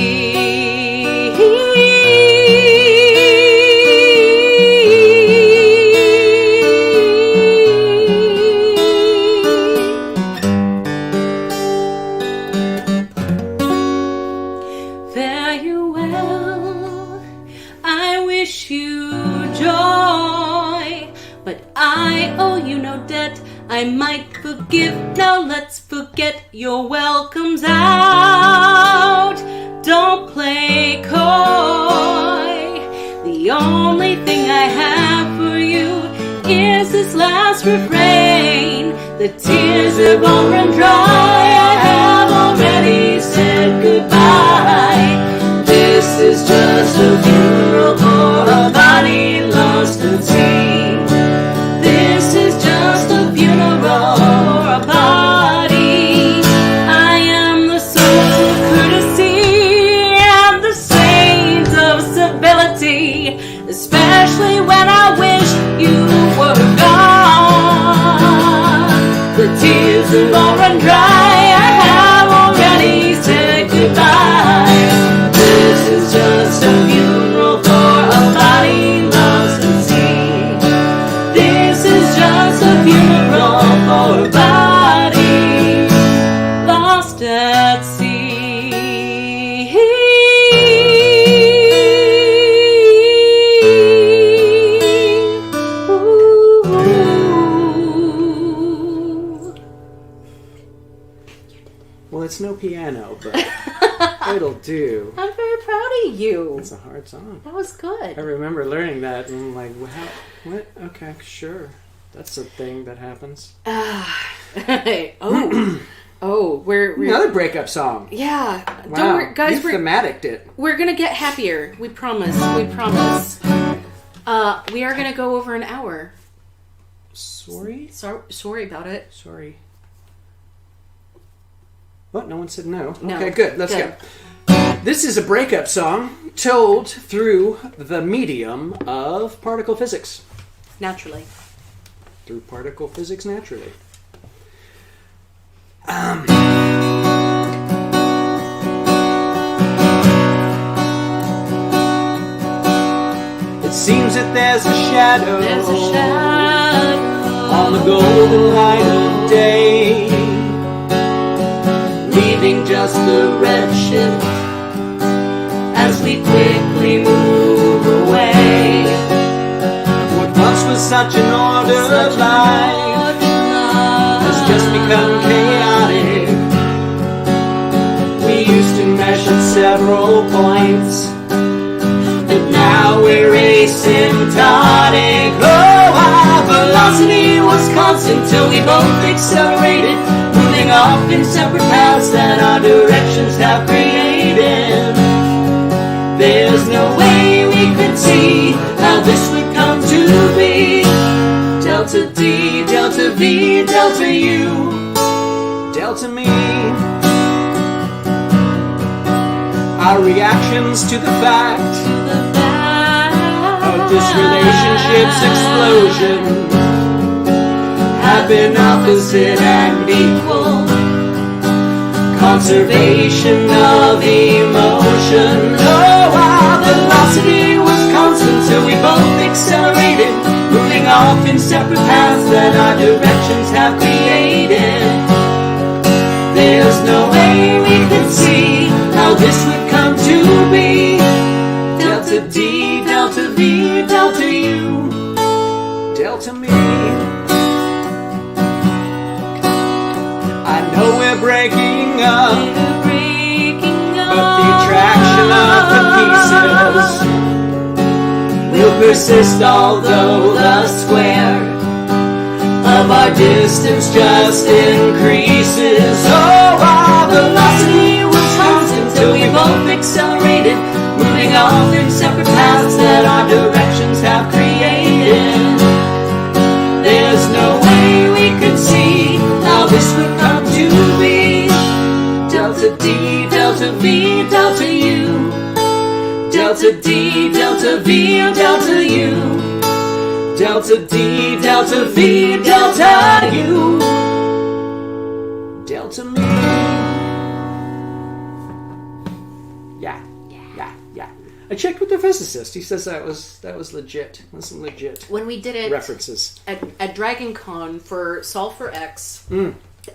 Fare you well, I wish you joy, but I owe you no debt. I might forgive, now let's forget. Your welcome's out, don't play coy. The only thing I have for you is this last refrain. The tears have all run dry. I have already said goodbye. This is just a funeral for a body lost at sea. This is just a funeral for a body. I am the source of courtesy and the saint of civility, especially when I wish you were gone. The tears have all run dry. I have already said goodbye. This is just a funeral for a body lost at sea. This is just a funeral for a body lost at sea. Well, it's no piano, but it'll do. I'm very proud of you. It's a hard song. That was good. I remember learning that, and I'm like, wow, what? Okay, sure. That's a thing that happens. We're Another breakup song. yeah. Wow. Don't worry, guys. You thematiced it. We're gonna get happier. We promise. We promise. We are gonna go over an hour. Sorry? Sorry about it. Sorry. What? No one said no. No. Okay, good. Let's Good. go. This is a breakup song told through the medium of particle physics. Naturally. Through particle physics naturally. It seems that there's a shadow, There's a shadow on the golden light of day, leaving just the red shift as we quickly move away. What once was such an ordered life has just become chaotic. points. And now we're asymptotic. Oh, our velocity was constant till we both accelerated, moving off in separate paths that our directions have created. There's no way we could see how this would come to be. Delta D, delta V, delta U, delta me. Our reactions to the fact of this relationship's explosion have been opposite and equal. Conservation of emotion. Oh, our velocity was constant till we both accelerated, moving off in separate paths that our directions have created. There's no way we could see how this would come to be. Delta D, delta V, delta U, delta me. I know we're breaking up, but the attraction of the pieces will persist, although the square of our distance just increases. Oh, our velocity was constant till we both accelerated, moving off in separate paths that our directions have created. There's no way we could see how this would come to be. Delta D, delta V, delta U, delta D, delta V, delta U, delta D, delta V, delta U, delta me. Yeah. I checked with the physicist. He says that was legit. That's some legit When we did it references at Dragon Con for Solve for X,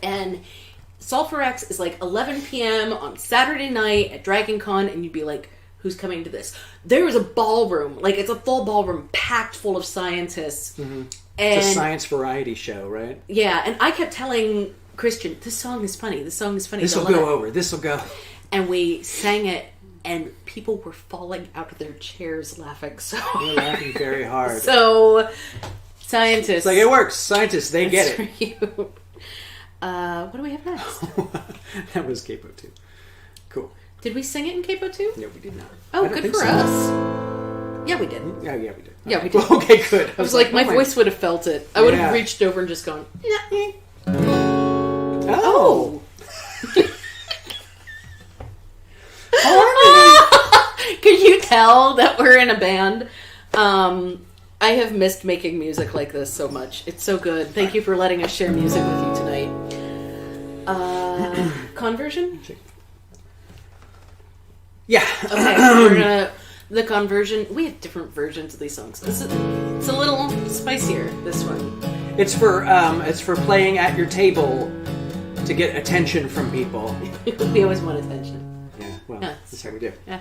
and Solve for X is like 11 p.m. on Saturday night at Dragon Con, and you'd be like, who's coming to this? There was a ballroom, like it's a full ballroom packed full of scientists. Mm-hmm. And it's a science variety show, right? Yeah, and I kept telling Christian, this song is funny, this will go over, this will go. And we sang it, and people were falling out of their chairs laughing so We're laughing very hard. So, scientists. It's like, it works. Scientists, they get it. For you. What do we have next? That was Capo 2. Cool. Did we sing it in Capo 2? No, we did not. Oh, good for us. Yeah, we did. Yeah, we did. Yeah, we did. Well, okay, good. I was like, my voice would have felt it. I would have Yeah. reached over and just gone, nah. Oh. Can you tell that we're in a band? I have missed making music like this so much. It's so good. Thank you for letting us share music with you tonight. Conversion? Yeah. Okay, we're gonna... The conversion... We have different versions of these songs. It's a little spicier, this one. It's for playing at your table to get attention from people. We always want attention. Yeah, well, Yeah. that's how we do. Yeah.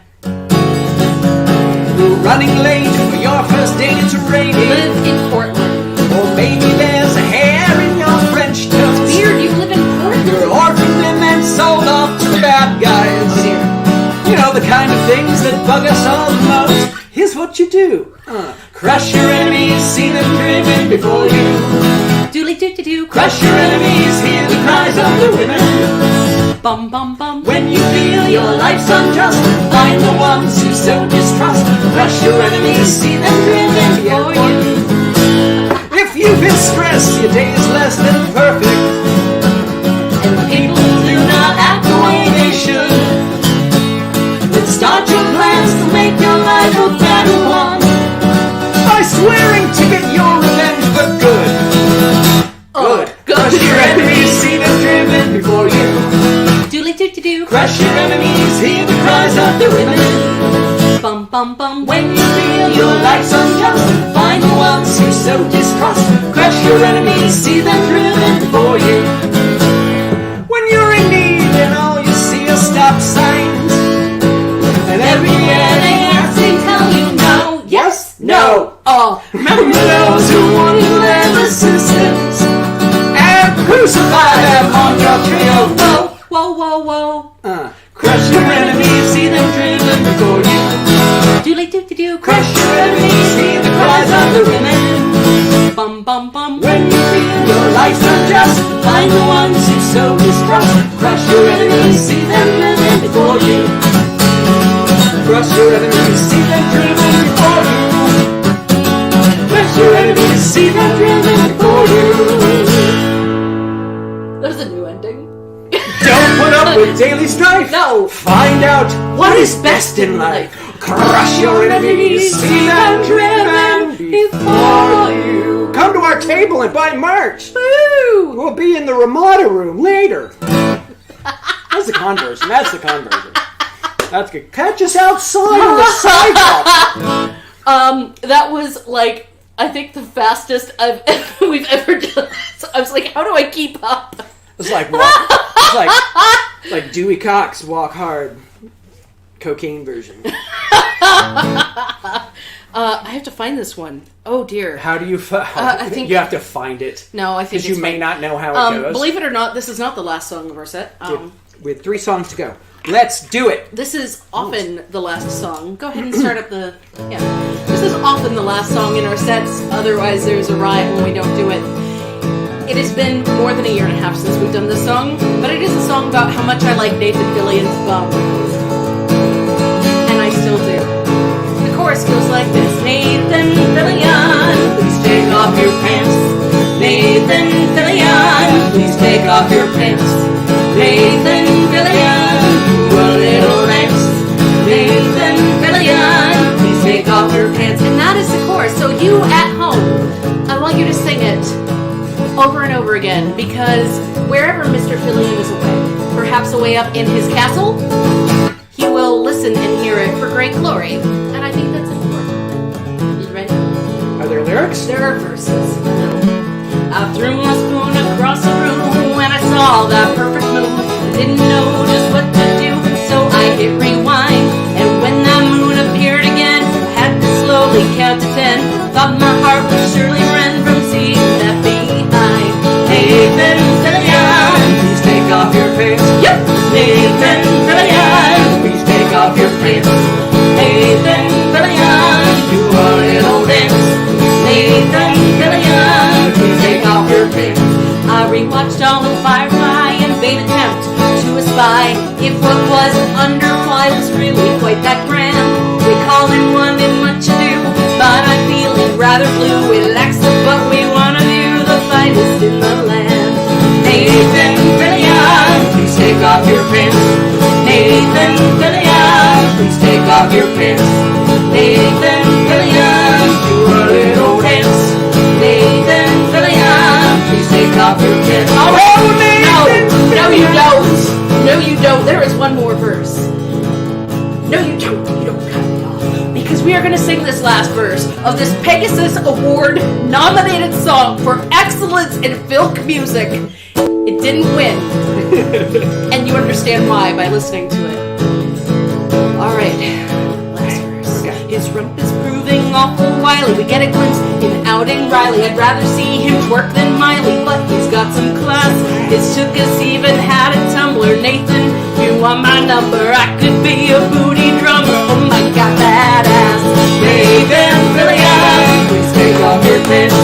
Running late for your first date, it's raining. Live in Portland. Or maybe there's a hair in your French toast. Weird, you live in Portland. You're orphaned and then sold off to the bad guys. Oh dear. You know, the kind of things that bug us all the most. Here's what you do. Crush your enemies, see them driven before you. Doodly doo doo doo. Crush your enemies, hear the cries of the women. Bum bum bum. When you feel your life's unjust, find the ones who sow distrust. Crush your enemies, see them driven before you. If you've been stressed, your day is less than perfect, and people do not act the way they should, then start your plans to make your life a better one by swearing to get your revenge for good. Good. Crush your enemies, see them driven before you. Doodly doo doo doo. Crush your enemies, hear the cries of the women. Bum bum bum. When you feel your life's unjust, find the ones who sow distrust. Crush your enemies, see them driven before you. When you're in need and all you see are stop signs, and every NAS they tell you no, yes, no. Oh. Remember those who want to lend assistance and crucify them on your trail. Whoa, whoa, whoa. Crush your enemies, see them driven before you. Doodly doo doo doo. Crush your enemies, hear the cries of the women. Bum bum bum. When you feel your life's unjust, find the ones who sow mistrust. Crush your enemies, see them living before you. Crush your enemies, see them driven before you. Crush your enemies, see them driven before you. There's a new ending. Don't put up with daily strife. No. Find out what is best in life. Crush your enemies, see them driven before you. Come to our table and buy merch. Woo! We'll be in the Ramada room later. That's the conversion. That's the conversion. That's good. Catch us outside on the sidewalk. That was like, I think the fastest we've ever done. So I was like, how do I keep up? It's like walk. It's like Dewey Cox, Walk Hard, cocaine version. I have to find this one. Oh dear. How do you? I think you have to find it. No, I think because you may not know how it goes. Believe it or not, this is not the last song of our set. We have 3 songs to go. Let's do it. This is often the last song. Go ahead and start up the. Yeah. This is often the last song in our sets. Otherwise, there's a riot when we don't do it. It has been more than a year and a half since we've done this song, but it is a song about how much I like Nathan Fillion's bum. And I still do. The chorus goes like this. Nathan Fillion, please take off your pants. Nathan Fillion, please take off your pants. Nathan Fillion, do a little dance. Nathan Fillion, please take off your pants. And that is the chorus. So you at home, I want you to sing it over and over again, because wherever Mr. Fillion is away, perhaps away up in his castle, he will listen and hear it for great glory. And I think that's important. You ready? Are there lyrics? There are verses. I threw my spoon across the room when I saw that perfect move. Didn't know just what to do, so I hit rewind. And when that moon appeared again, I had to slowly count to 10. Thought my heart would surely rend from seeing that behind. Nathan Fillion, please take off your pants. Yep. Nathan Fillion, please take off your pants. Nathan Fillion, do a little dance. Nathan Fillion, please take off your pants. I rewatched all of Firefly and made an attempt to espy if what was underfly was really quite that grand. We call it one in much ado, but I'm feeling rather blue. We lax the but we wanna do the finest in the land. Nathan Fillion, please take off your pants. Nathan Fillion, please take off your pants. Nathan Fillion, do a little dance. Nathan Fillion, please take off your pants. Oh, no, you don't. No, you don't. There is one more verse. No, you don't. You don't cut it off. Because we are going to sing this last verse of this Pegasus Award nominated song for excellence in filk music. It didn't win. And you understand why by listening to it. Alright. Last verse. Okay. His rump is proving awful wily. We get a glimpse in Outing Riley. I'd rather see him twerk than Miley, but he's got some class. His chookas even had a tumbler. Nathan, you want my number? I could be a booty drummer. Oh my god, badass. Nathan Fillion, please take off your pants.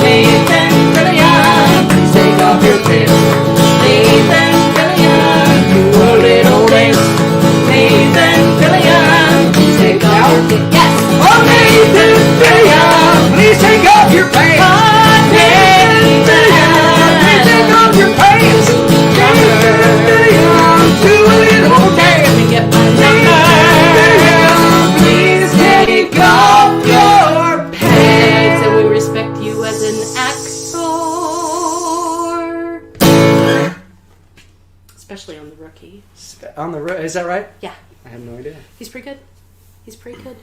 Nathan Fillion, please take off your pants. Nathan Fillion, do a little dance. Nathan Fillion, please take off your pants. Yes! Oh, Nathan Fillion, please take off your pants. Nathan Fillion, please take off your pants. Nathan Fillion, do a little dance. Let me get my number. Please take off your pants. And we respect you as an actor. Especially on the rookie. Is that right? Yeah. I have no idea. He's pretty good. He's pretty good.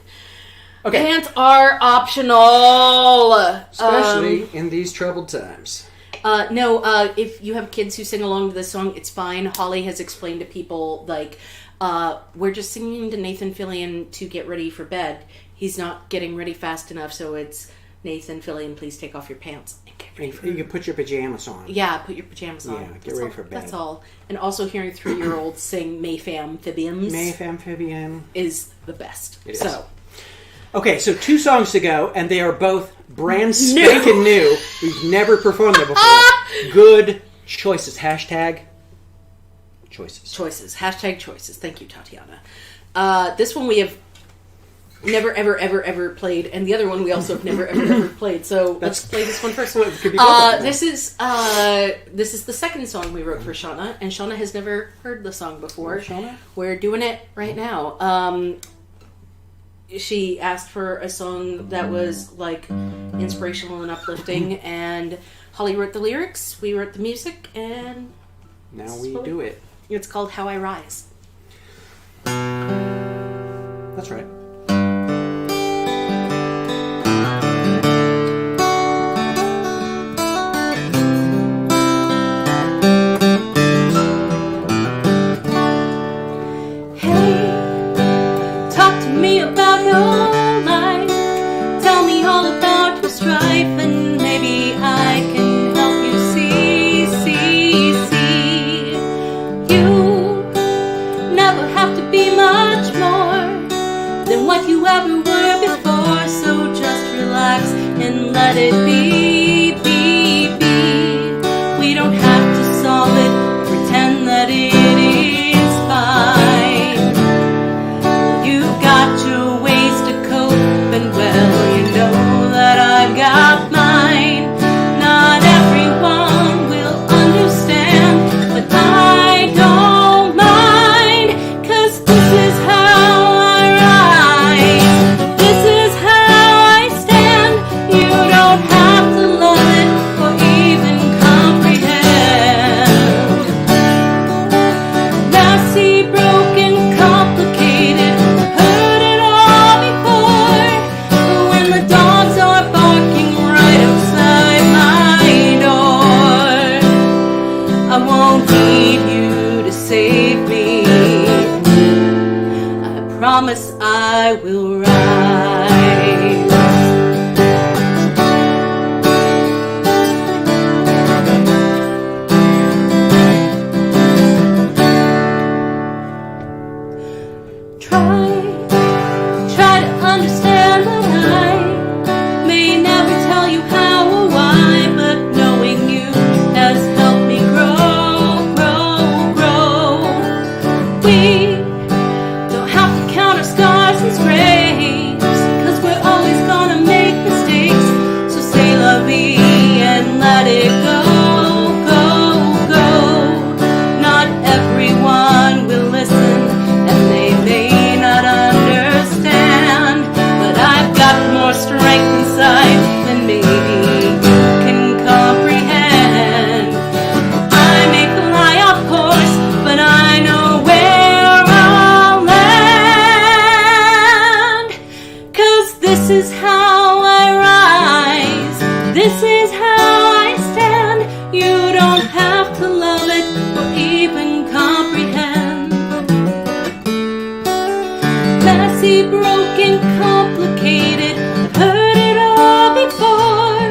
Okay. Pants are optional. Especially in these troubled times. No, if you have kids who sing along to this song, it's fine. Holly has explained to people, like, we're just singing to Nathan Fillion to get ready for bed. He's not getting ready fast enough, so it's Nathan, Fillion, please take off your pants and get ready for You can put your pajamas on. Yeah, put your pajamas on. Yeah, get That's ready all, for bed. That's all. And also hearing 3-year-olds sing Mayfamphibians Mayfamphibian is the best. It is. So, Okay, so 2 songs to go, and they are both brand spanking new. We've never performed them before. Good choices. Hashtag choices. choices. Hashtag choices. Thank you, Tatiana. This one we have never, ever, ever, ever played, and the other one we also have never, ever, ever played. So let's play this one first. It could be both. This is the second song we wrote for Shauna, and Shauna has never heard the song before. Shauna? We're doing it right now. She asked for a song that was like inspirational and uplifting, and Holly wrote the lyrics, we wrote the music, and Now we do it. it's called How I Rise. That's right. Talk to me about your life. Tell me all about your strife, and maybe I can help you see. You never have to be much more than what you ever were before. So just relax and let it be. We don't have to solve it, pretend that it is fine. You've got your ways to cope, and well, you know that I've got mine. Not everyone will understand, but I don't mind, 'cause this is how I rise. This is how I stand. You don't have to love it or even comprehend. Messy, broken, complicated, heard it all before. But when the dogs are barking right outside my door, I won't need you to save me. I promise I will rise. Try to understand that I may never tell you how or why, but knowing you has helped me grow. We don't have to count our scars and scrapes, 'cause we're always gonna make mistakes. So say la vie and let it go. Not everyone will listen, and they may not understand, but I've got more strength inside than maybe you can comprehend. I may fly off course, but I know where I'll land, 'cause this is how I rise. This is how I stand. You don't have to love it or even comprehend. Messy, broken, complicated, heard it all before.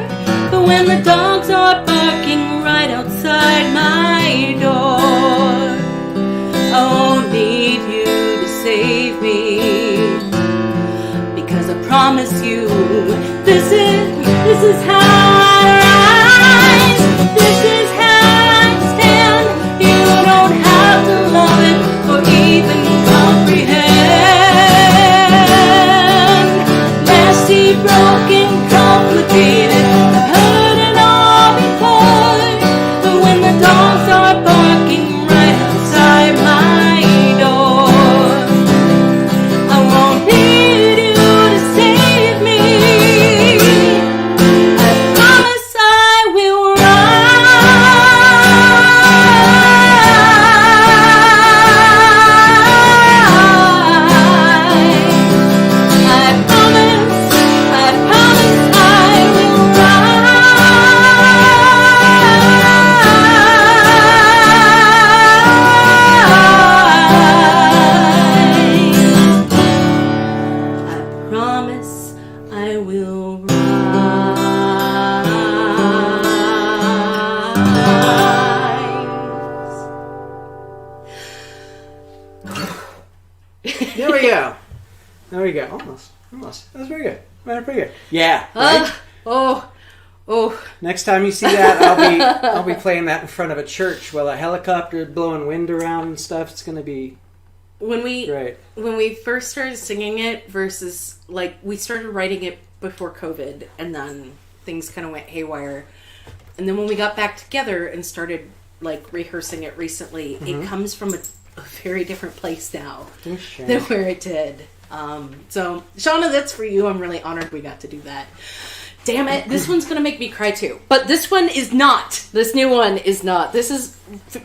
But when the dogs are barking right outside my door, I won't need you to save me, because I promise you, this is how I rise. This is how I stand. You don't have to love it or even comprehend. Messy, broken, complicated, I've heard it all before. But when the dogs are barking right outside my door, I won't need you to save me. I almost. That was very good. Pretty good. Yeah. Right? Oh. Next time you see that, I'll be playing that in front of a church while a helicopter blowing wind around and stuff. It's gonna be great. When we first started singing it versus like we started writing it before COVID, and then things kind of went haywire. And then when we got back together and started like rehearsing it recently, it comes from a very different place now than where it did. So Shauna, that's for you. I'm really honored we got to do that. Damn it, this one's going to make me cry too. But this one is not. This new one is not. This is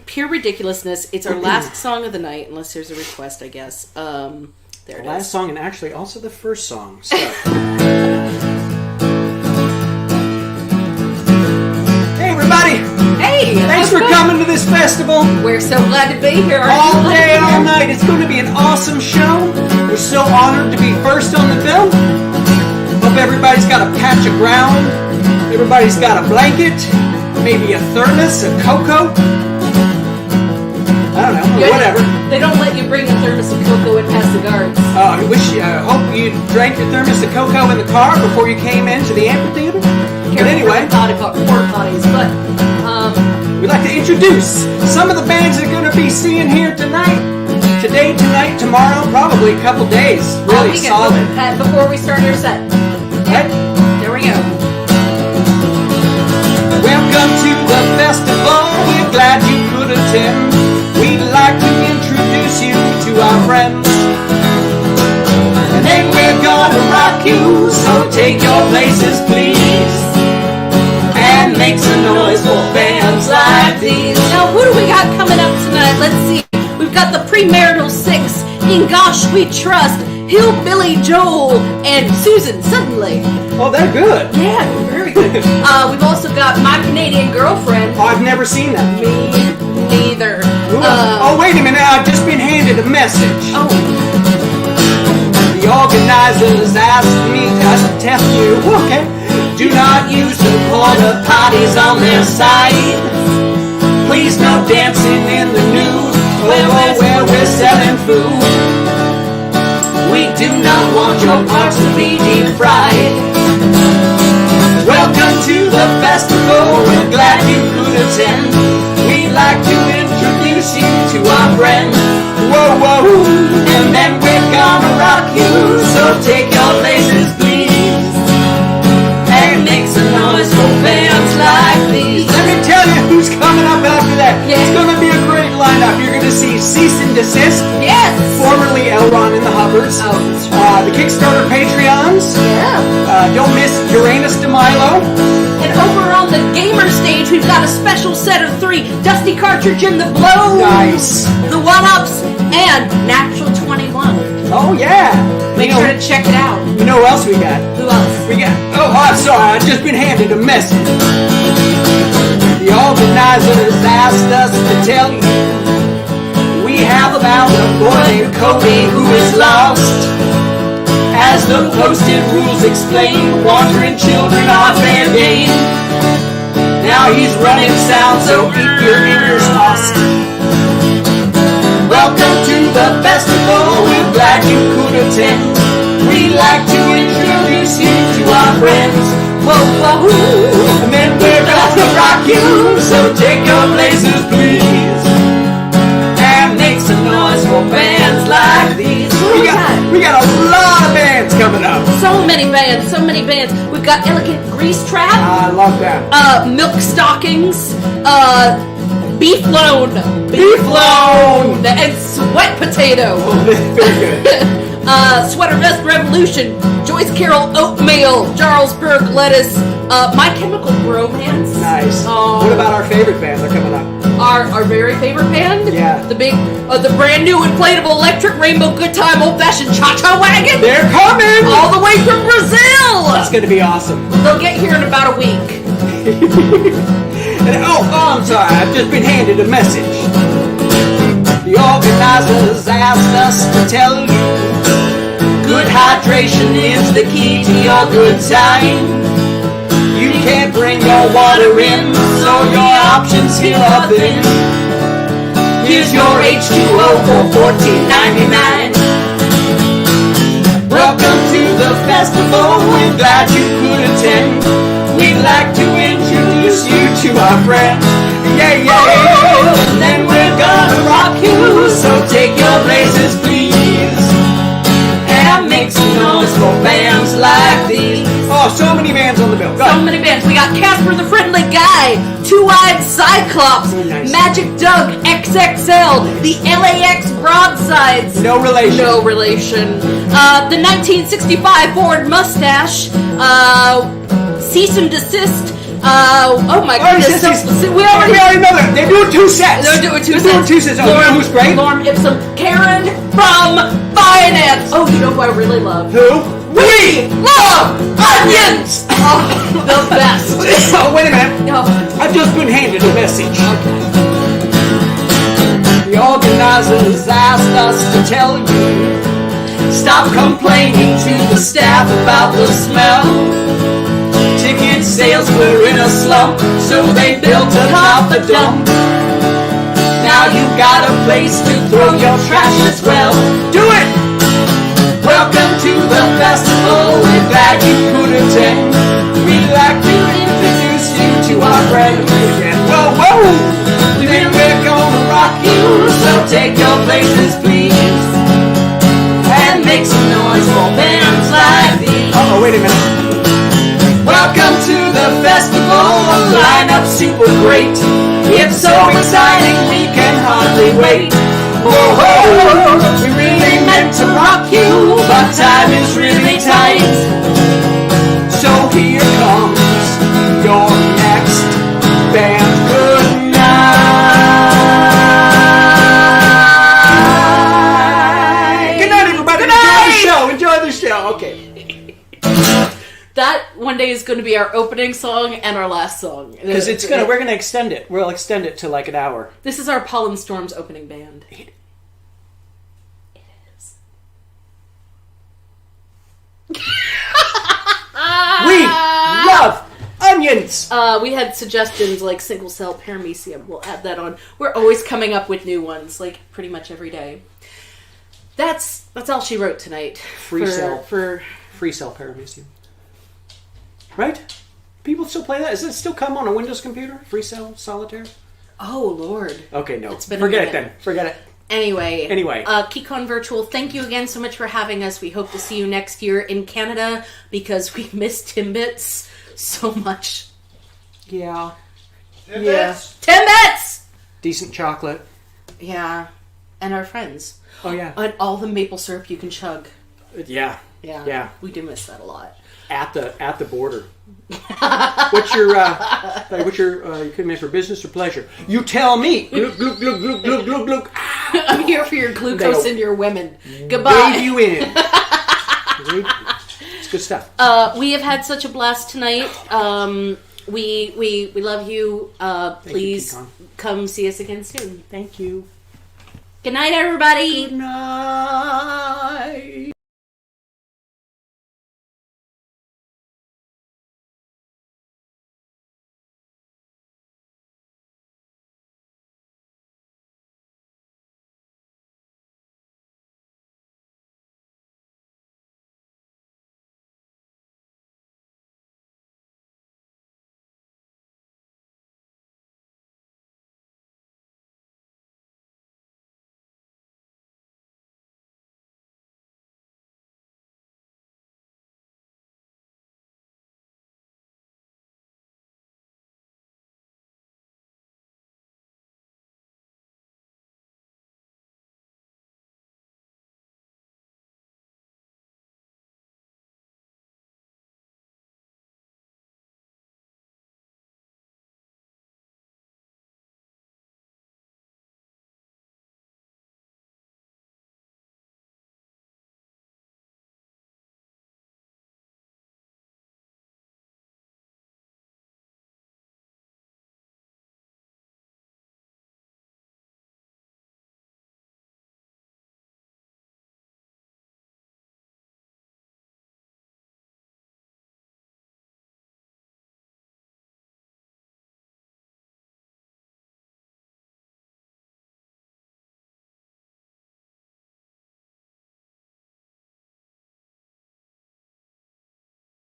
pure ridiculousness. It's our last song of the night, unless there's a request, I guess. There it is. Last song, and actually also the first song. So. Hey, everybody. Hey. Thanks for coming to this festival. We're so glad to be here. All day, all night. It's going to be an awesome show. We're so honored to be first on the bill. Hope everybody's got a patch of ground. Everybody's got a blanket. Maybe a thermos, a cocoa. I don't know, whatever. They don't let you bring a thermos of cocoa and pass the guards. I hope you drank your thermos of cocoa in the car before you came into the amphitheater. But anyway, porta potties, but we'd like to introduce some of the bands that are going to be seeing here tonight. Today, tonight, tomorrow, probably a couple days. Really solid. Before we start our set. Okay. There we go. Welcome to the festival. We're glad you could attend. We'd like to introduce you to our friends. And then we're gonna rock you, so take your places, please. And make some noise for bands like these. Now, who do we got coming up tonight? Let's see. We've got the Premarital Six, In Gosh We Trust, Hillbilly Joel, and Susan Suddenly. Oh, they're good. Yeah, very good. We've also got My Canadian Girlfriend. Oh, I've never seen that. Me neither. Wait a minute. I've just been handed a message. Oh. The organizers asked me to tell you, okay, do not use the porta potties on their site. Please no dancing in the nude where we're selling food. We do not want your parts to be deep fried. Welcome to the festival. We're glad you could attend. We'd like to introduce you to our friends. Whoa, whoa. And then we're gonna rock you. So take your places, please. And make some noise for bands like these. Let me tell you who's coming up after that. Yeah. It's gonna be a great lineup. You're gonna see Cease and Desist. Yes. Formerly Elron and the Hubbards. Oh. The Kickstarter Patreons. Yeah. Don't miss Uranus de Milo. And over on the gamer stage, we've got a special set of 3. Dusty Cartridge and the Blow. Nice. The One-Ups and Natural 21. Oh, yeah. Make sure to check it out. You know who else we got? Who else? We got... Oh, I'm sorry. I've just been handed a message. The organizers asked us to tell you we have about a boy named Cody who is lost. As the posted rules explain, wandering children are fair game. Now he's running sound, so keep your ears lost. Welcome to the festival, we're glad you could attend. We'd like to introduce you to our friends. Whoa, whoa, and then we're gonna rock you, so take your places, please. And make some noise for bands like these. We got a lot of bands coming up. So many bands, so many bands. We've got Elegant Grease Trap. I love that. Milk Stockings. Beef Loan. And Sweat Potato. Very good. Sweater Vest Revolution. Joyce Carol Oatmeal. Jarlsberg Lettuce. My Chemical Bromance. Nice. What about our favorite band? They're coming up. Our very favorite band? Yeah. The brand new inflatable electric rainbow good time old fashioned cha-cha wagon. They're coming! All the way from Brazil! That's going to be awesome. They'll get here in about a week. I'm sorry. I've just been handed a message. The organizers asked us to tell you good hydration is the key to your good time. You can't bring your water in, so your options here are thin. Here's your H2O for $14.99. Welcome the festival. We're glad you could attend. We'd like to introduce you to our friends. Yeah, yeah. And then we're gonna rock you. So take your places, please, and make some noise for bands like these. Oh, so many bands on the bill. So many bands. We got Casper the Friendly Guy, Two-Eyed Cyclops, nice. Magic Doug XXL, the LAX Broadsides. No relation. No relation. The 1965 Ford Mustache, Cease and Desist. Oh my goodness. We already know that. They're doing two sets. They're doing two sets. Oh, you know who's great? Lorem Ipsum. Karen from Finance. Oh, you know who I really love? Who? We love onions! Oh, the best. Oh, wait a minute. No. I've just been handed a message. Okay. The organizers asked us to tell you, stop complaining to the staff about the smell. Ticket sales were in a slump, so they built another dump. Now you got a place to throw your trash as well. Do it! Welcome to the festival, we're glad you could attend. We'd like to introduce you to our friend again. Whoa, whoa! Then we're gonna rock you, so take your places, please, and make some noise for bands like these. Oh, wait a minute. Welcome to the festival, lineup super great. It's so exciting, we can hardly wait. Whoa, whoa, we really meant to rock you, but time is really tight. So here comes your next band. Good night. Good night, everybody. Good night. Enjoy the show. Okay. That one day is going to be our opening song and our last song. Because we're gonna extend it. We'll extend it to like an hour. This is our Pollen Storms opening band. It is. We love onions. We had suggestions like single cell paramecium. We'll add that on. We're always coming up with new ones, like pretty much every day. That's all she wrote tonight. Free cell paramecium. Right? People still play that? Does it still come on a Windows computer? Free cell solitaire? Oh Lord. Okay, no. It's been Forget it then. Forget it. Anyway, KeyCon Virtual, thank you again so much for having us. We hope to see you next year in Canada because we miss Timbits so much. Yeah. Timbits! Decent chocolate. Yeah. And our friends. Oh, yeah. And all the maple syrup you can chug. Yeah. Yeah. We do miss that a lot. At the border. What's your you come in for business or pleasure? You tell me. Glug, glug, glug, glug, glug, glug, glug. I'm here for your glucose and your women. Goodbye. Wave you in. It's good stuff. We have had such a blast tonight. We love you. Please come see us again soon. Thank you. Good night, everybody. Good night.